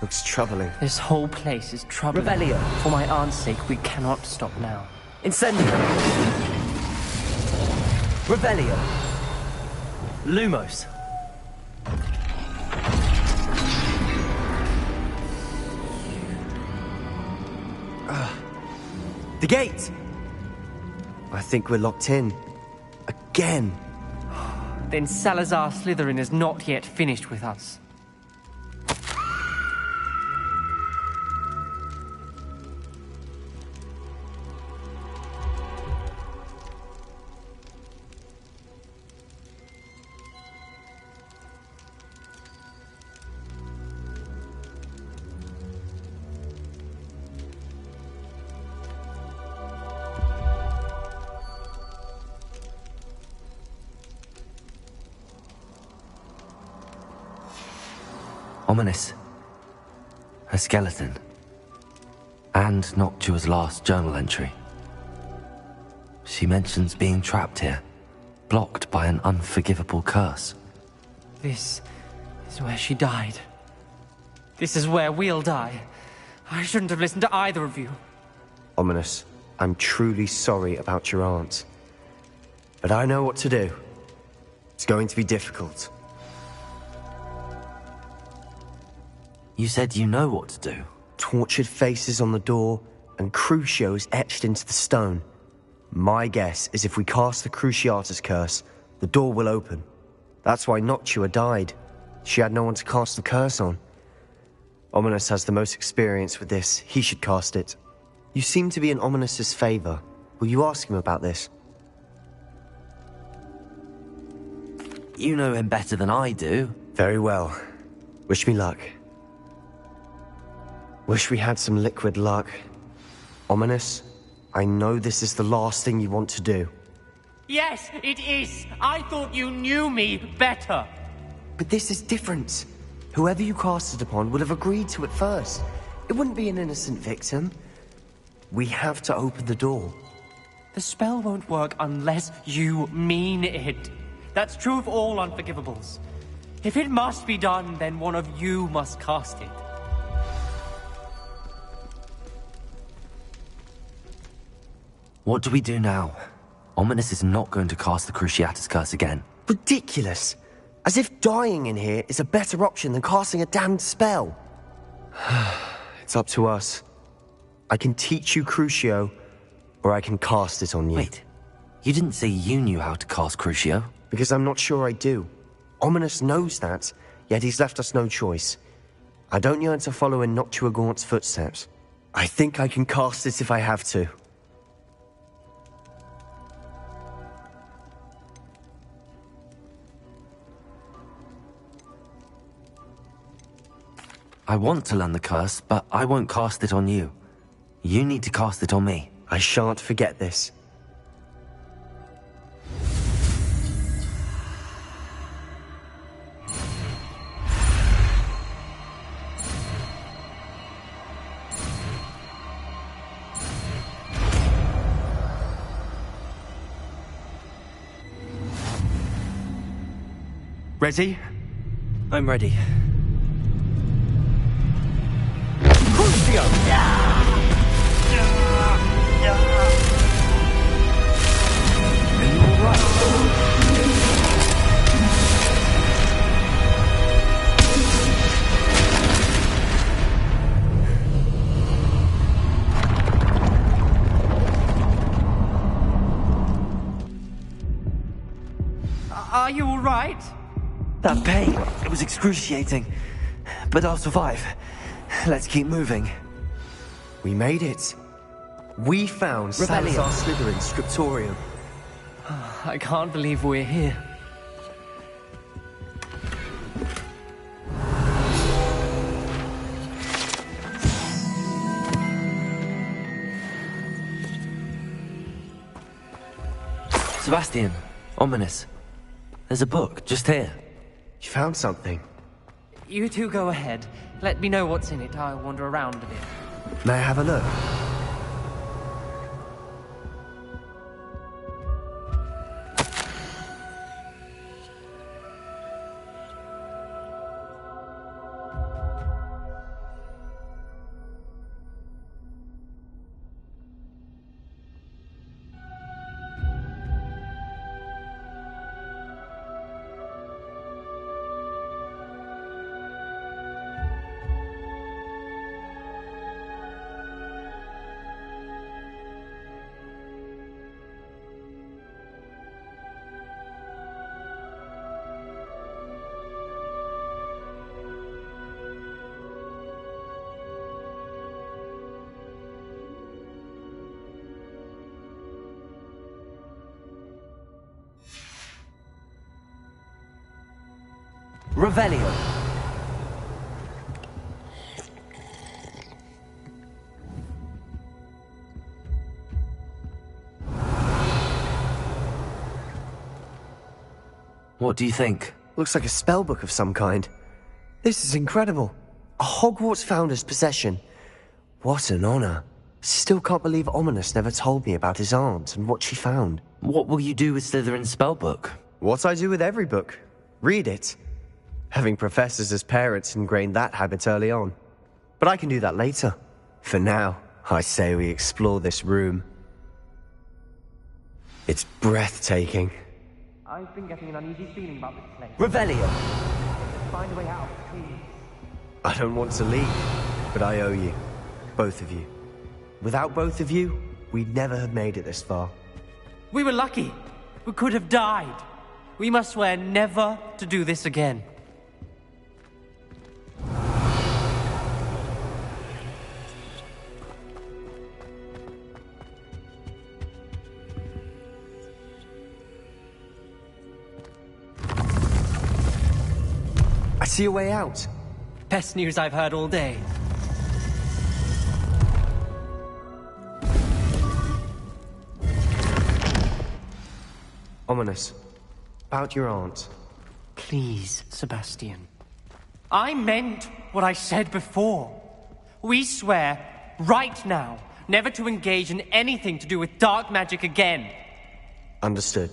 Looks troubling. This whole place is troubling. Revelio. For my aunt's sake, we cannot stop now. Incendio. Revelio. Lumos. The gate! I think we're locked in. Again. Then Salazar Slytherin is not yet finished with us. Ominous. A skeleton. And Noctua's last journal entry. She mentions being trapped here, blocked by an unforgivable curse. This is where she died. This is where we'll die. I shouldn't have listened to either of you. Ominous, I'm truly sorry about your aunt. But I know what to do. It's going to be difficult. You said you know what to do. Tortured faces on the door and Crucios etched into the stone. My guess is if we cast the Cruciatus curse, the door will open. That's why Noctua died. She had no one to cast the curse on. Ominous has the most experience with this. He should cast it. You seem to be in Ominous's favor. Will you ask him about this? You know him better than I do. Very well. Wish me luck. Wish we had some liquid luck. Ominous, I know this is the last thing you want to do. Yes, it is. I thought you knew me better. But this is different. Whoever you cast it upon would have agreed to it first. It wouldn't be an innocent victim. We have to open the door. The spell won't work unless you mean it. That's true of all unforgivables. If it must be done, then one of you must cast it. What do we do now? Ominous is not going to cast the Cruciatus curse again. Ridiculous. As if dying in here is a better option than casting a damned spell. It's up to us. I can teach you Crucio, or I can cast it on you. Wait, you didn't say you knew how to cast Crucio? Because I'm not sure I do. Ominous knows that, yet he's left us no choice. I don't yearn to follow in Noctua Gaunt's footsteps. I think I can cast it if I have to. I want to learn the curse, but I won't cast it on you. You need to cast it on me. I shan't forget this. Ready? I'm ready. Are you all right? That pain, it was excruciating. But I'll survive. Let's keep moving. We made it. We found Salazar Slytherin's scriptorium. I can't believe we're here. Sebastian, ominous. There's a book, just here. You found something? You two go ahead. Let me know what's in it. I'll wander around a bit. May I have a look? Revelio. What do you think? Looks like a spellbook of some kind. This is incredible. A Hogwarts founder's possession. What an honor. Still can't believe Ominous never told me about his aunt and what she found. What will you do with Slytherin's spellbook? What I do with every book. Read it. Having professors as parents ingrained that habit early on. But I can do that later. For now, I say we explore this room. It's breathtaking. I've been getting an uneasy feeling about this place. Revelio! Let's find a way out, please. I don't want to leave, but I owe you. Both of you. Without both of you, we'd never have made it this far. We were lucky. We could have died. We must swear never to do this again. I see a way out. Best news I've heard all day. Ominous. About your aunt. Please, Sebastian. I meant what I said before. We swear, right now, never to engage in anything to do with dark magic again. Understood.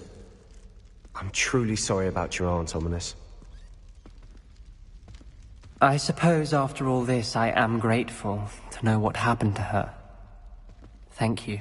I'm truly sorry about your aunt, Ominous. I suppose after all this, I am grateful to know what happened to her. Thank you.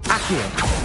Accio!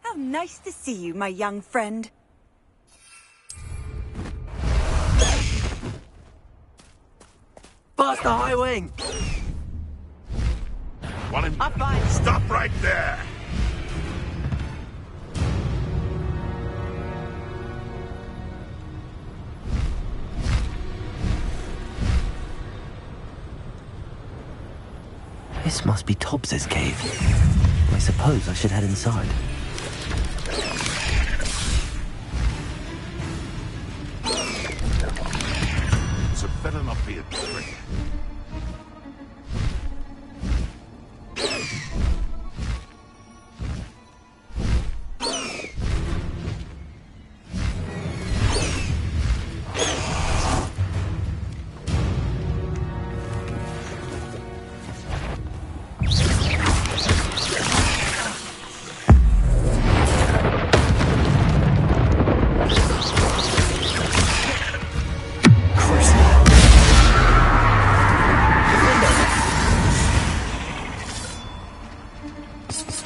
How nice to see you, my young friend. Faster, High Wing! Stop right there! This must be Tobbs's cave. I suppose I should head inside. So better not be a trick.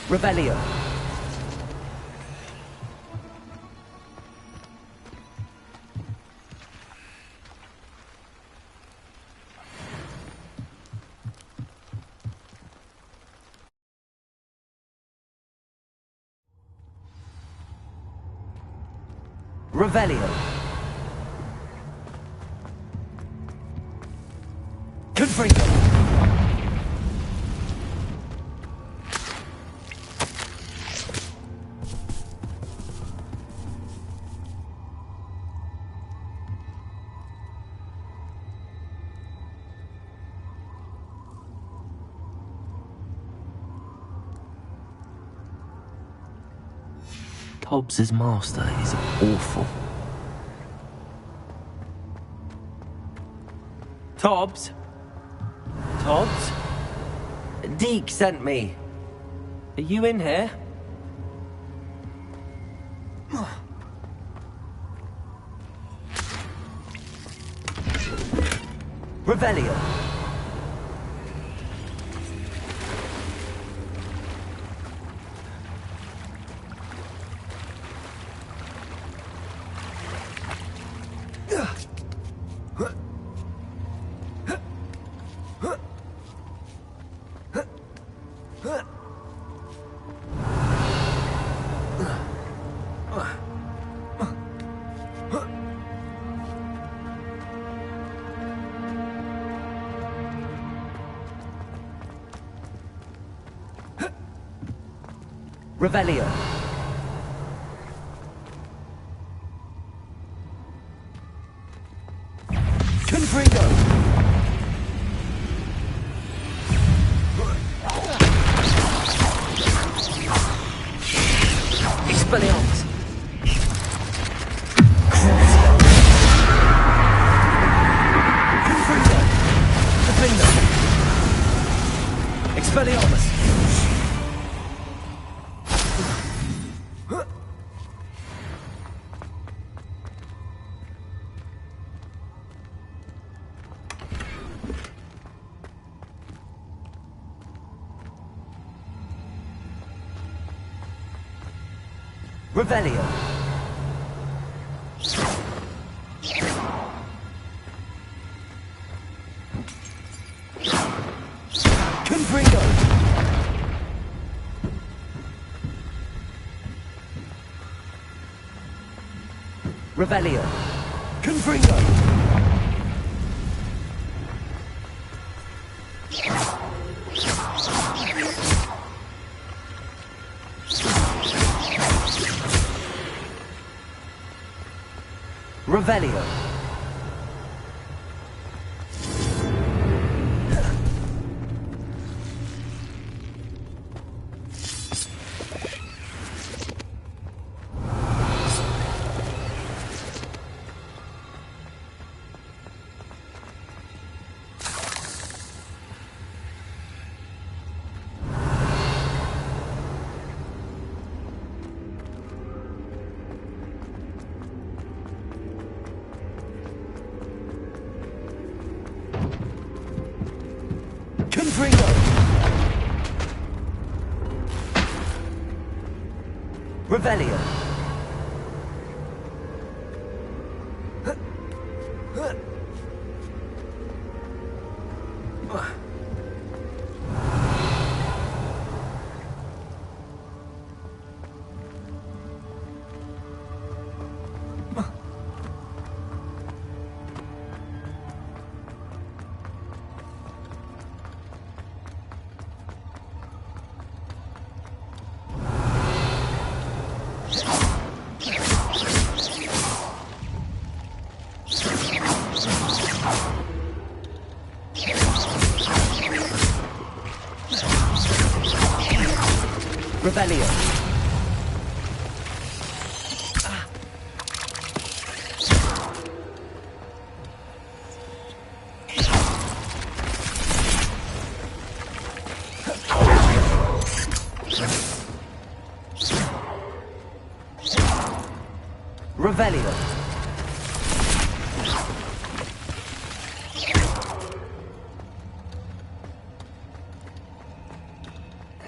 Rebellion. Revelio. Confringo. Tobbs's master is awful. Tobbs? Tobbs? Deke sent me. Are you in here? Revelio. Revelio. Confringo. Expelliarmus. Confringo. Defendo. Expelliarmus. Revelio. Confringo. Revelio. Confringo. Revelio. Confringo. Revelio. Revelio. Revelio.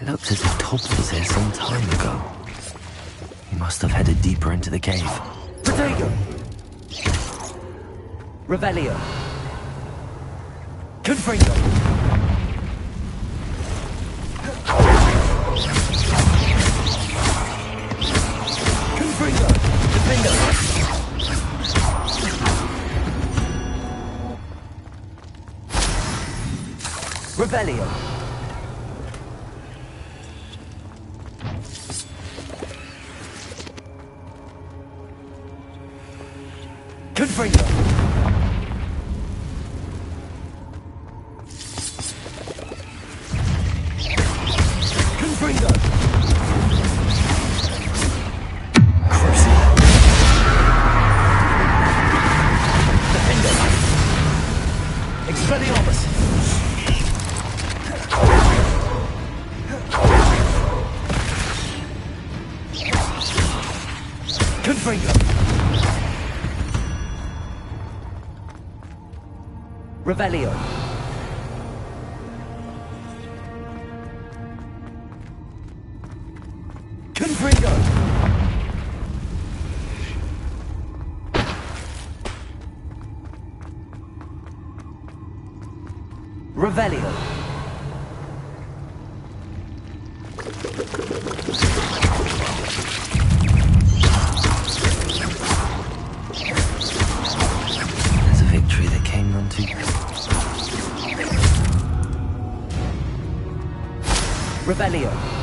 It looks as if Tobbs was here some time ago. He must have headed deeper into the cave. Protego! Revelio. Confringo. Confringo. Defendo. Revelio. Confringo. Confringo. Defendo. Expelliarmus! Confringo! Revelio! Confringo! Revelio! There's a victory that came none too Revelio!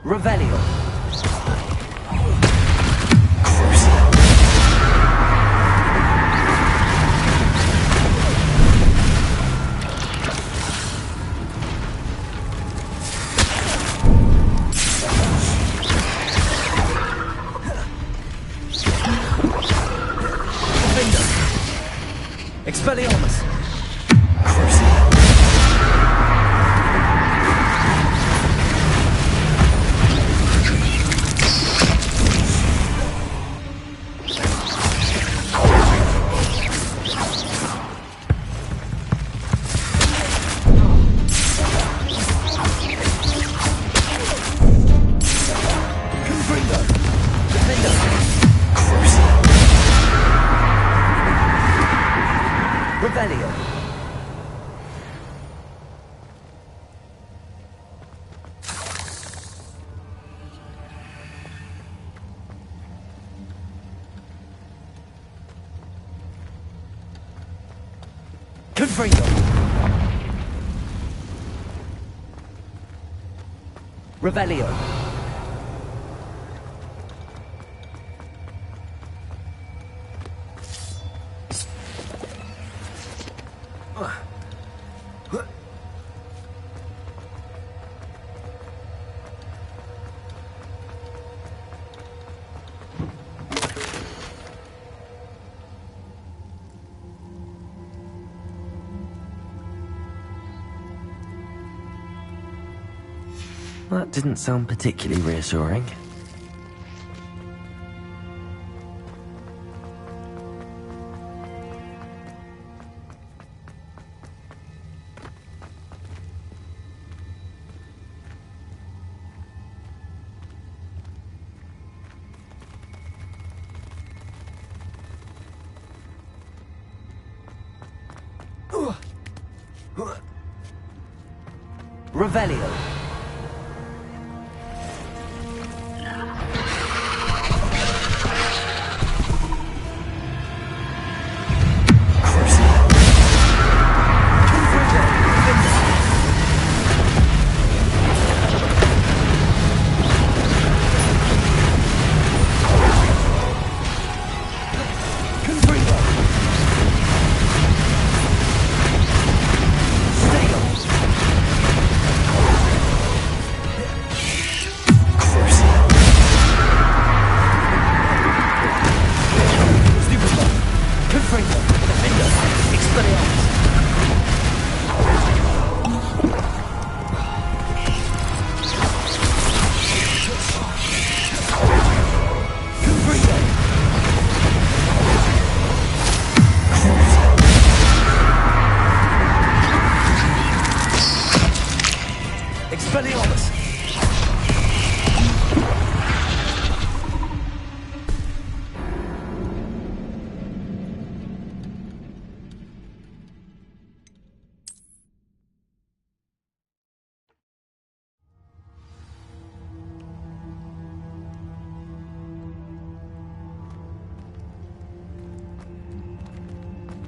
Revelio! Expelliarmus! Revelio! Confringo! Revelio! That didn't sound particularly reassuring. Revelio.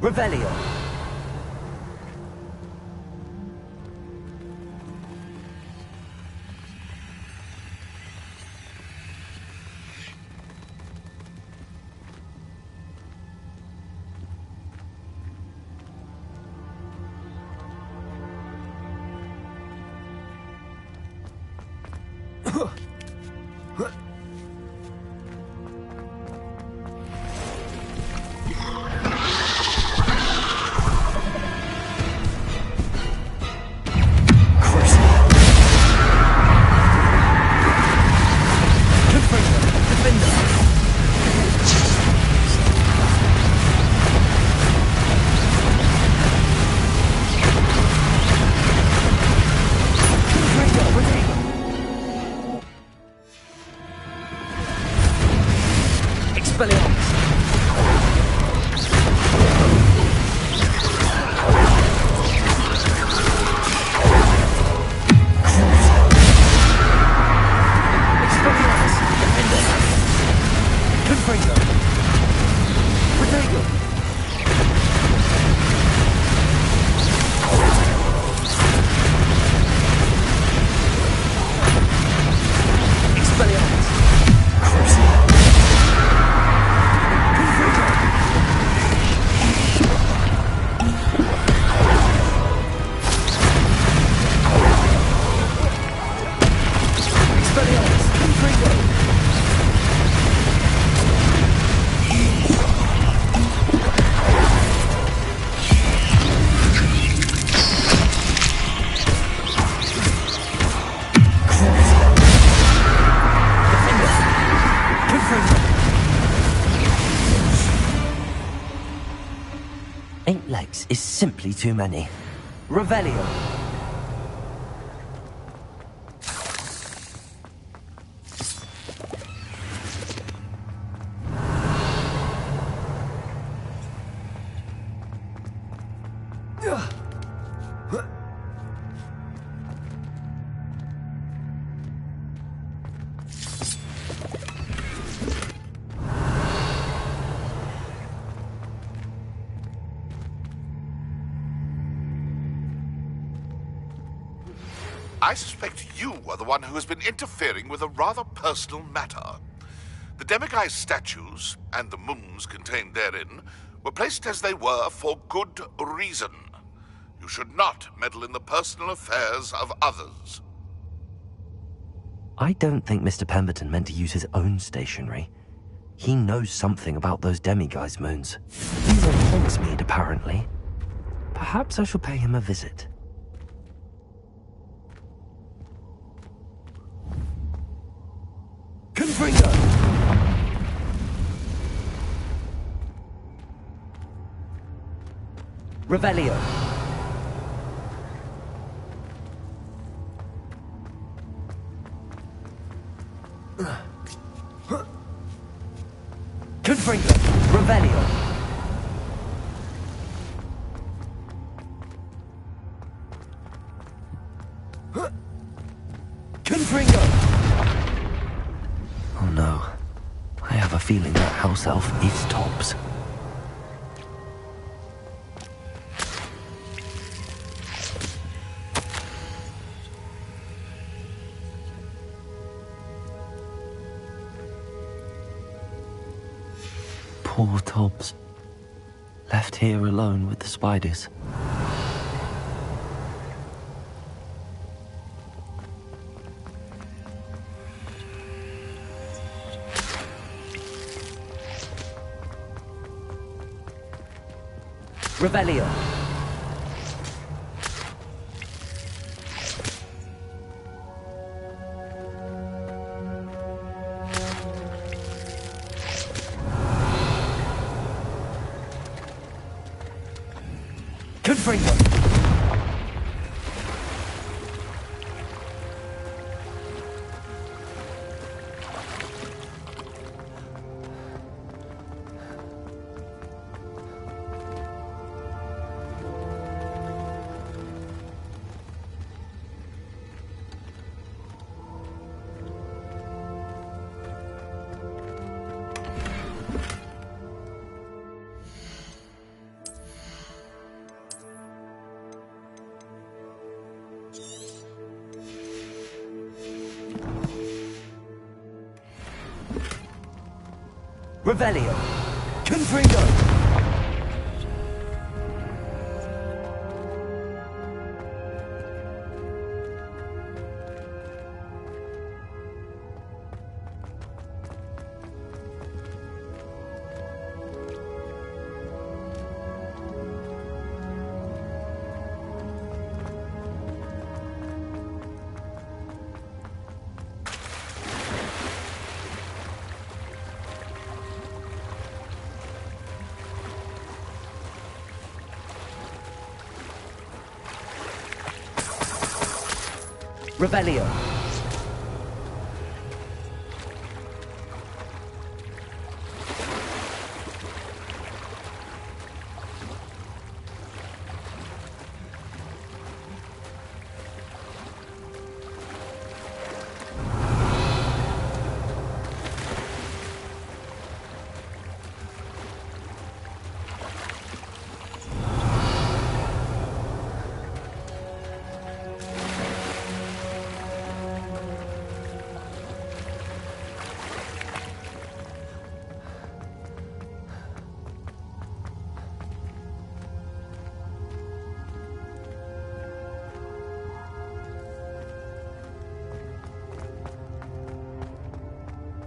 Revelio. Is simply too many. Revelio. I suspect you are the one who has been interfering with a rather personal matter. The demiguise statues, and the moons contained therein, were placed as they were for good reason. You should not meddle in the personal affairs of others. I don't think Mr. Pemberton meant to use his own stationery. He knows something about those demiguise moons. He's in Hogsmeade, apparently. Perhaps I shall pay him a visit. Confringo! Revelio. Confringo. Revelio. Confringo. Oh no. I have a feeling that house elf is Tobbs. Poor Tobbs. Left here alone with the spiders. Revelio. Confringo. Revelio. Confringo. Revelio.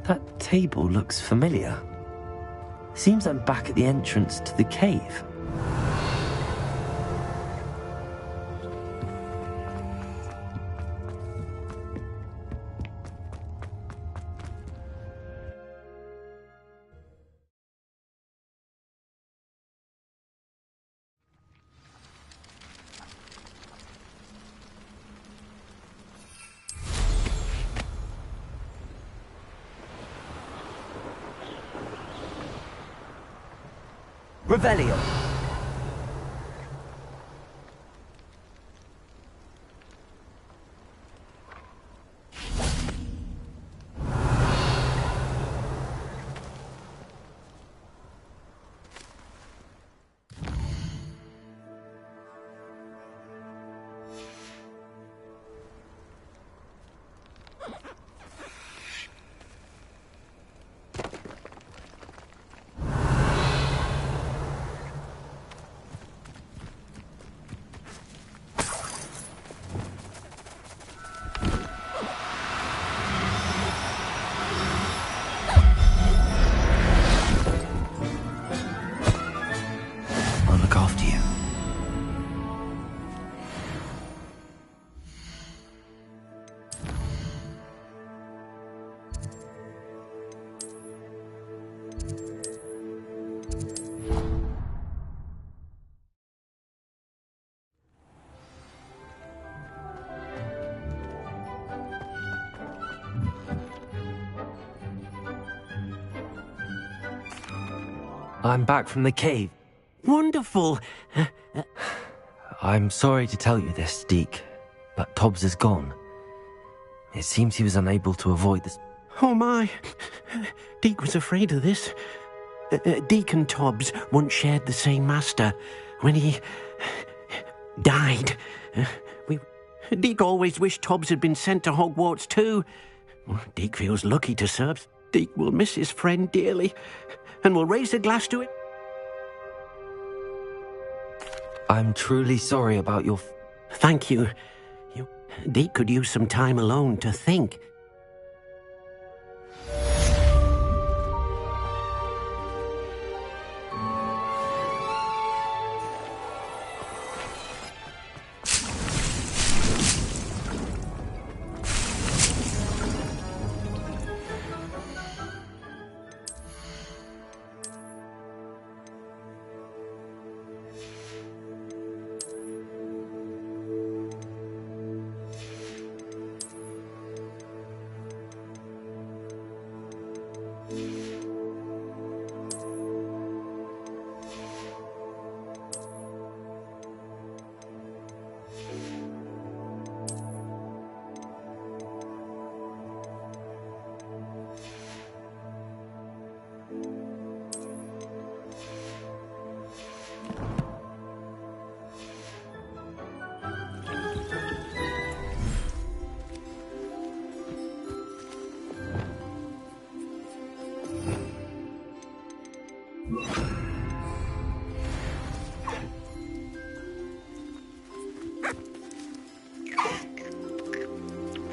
That table looks familiar. Seems I'm back at the entrance to the cave. Revelio. I'll look after you. I'm back from the cave. Wonderful. I'm sorry to tell you this, Deke, but Tobbs is gone. It seems he was unable to avoid this. Oh my. Deke was afraid of this. Deke and Tobbs once shared the same master. When he died, Deke always wished Tobbs had been sent to Hogwarts too. Deke feels lucky to serve. Deke will miss his friend dearly, and will raise a glass to it. I'm truly sorry about your... Thank you. Deke could use some time alone to think.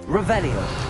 Revelio.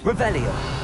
Revelio.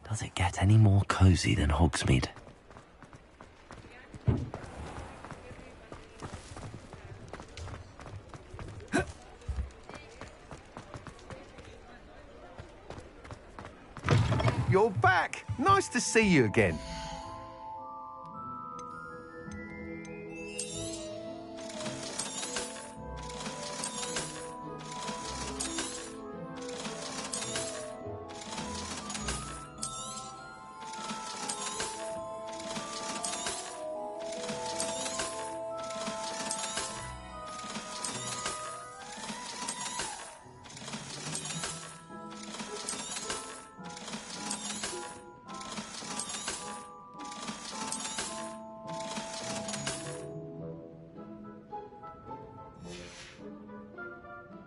Does it get any more cozy than Hogsmeade? You're back. Nice to see you again.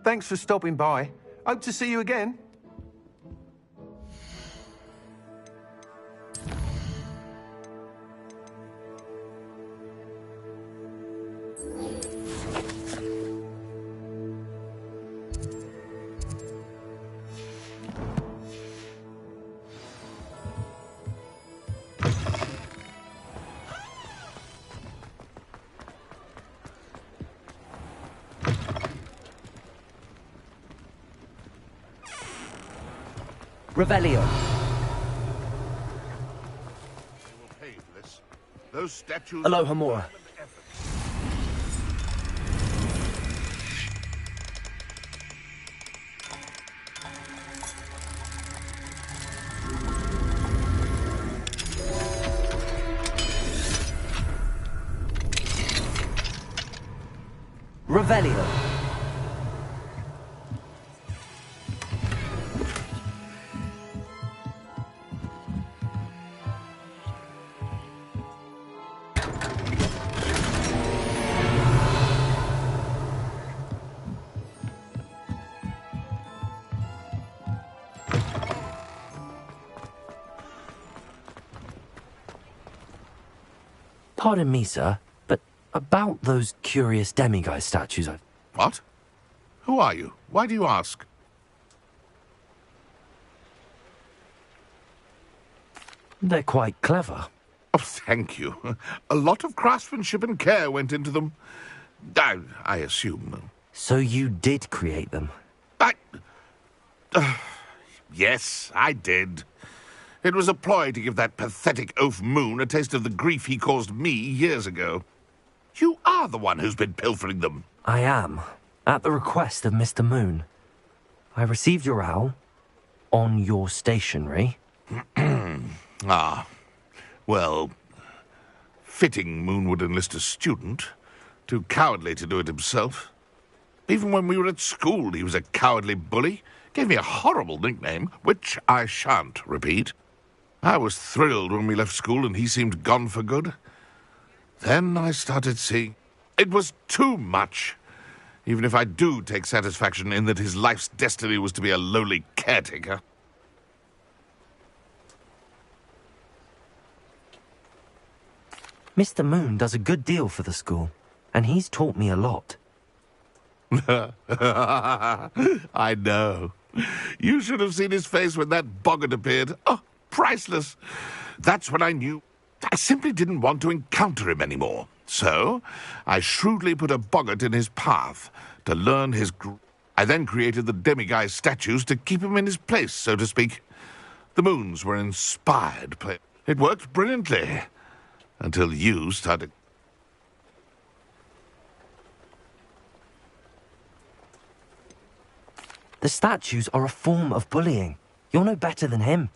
Thanks for stopping by. Hope to see you again. Revelio. Pay for this. Those statues. Alohomora. Revelio. Pardon me, sir, but about those curious demiguise statues I've... What? Who are you? Why do you ask? They're quite clever. Oh, thank you. A lot of craftsmanship and care went into them. I assume. So you did create them? Yes, I did. It was a ploy to give that pathetic oaf Moon a taste of the grief he caused me years ago. You are the one who's been pilfering them. I am, at the request of Mr. Moon. I received your owl on your stationery. Ah, well, fitting Moon would enlist a student. Too cowardly to do it himself. Even when we were at school, he was a cowardly bully. Gave me a horrible nickname, which I shan't repeat. I was thrilled when we left school and he seemed gone for good. Then I started seeing it was too much. Even if I do take satisfaction in that his life's destiny was to be a lowly caretaker. Mr. Moon does a good deal for the school, and he's taught me a lot. I know. You should have seen his face when that boggart appeared. Oh, priceless. That's when I knew I simply didn't want to encounter him anymore. So I shrewdly put a boggart in his path to learn his... I then created the demiguise statues to keep him in his place, so to speak. The Moons were inspired. It worked brilliantly. Until you started... The statues are a form of bullying. You're no better than him.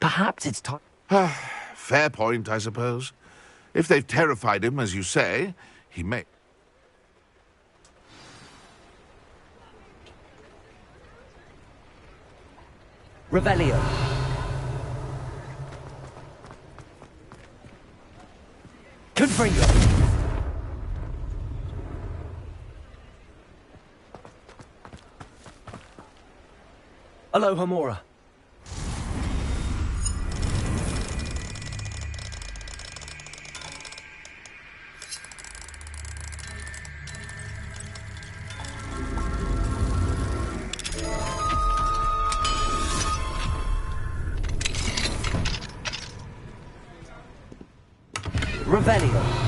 Perhaps it's time... Fair point, I suppose. If they've terrified him, as you say, he may... Revelio. Confringo. Alohomora. Revelio.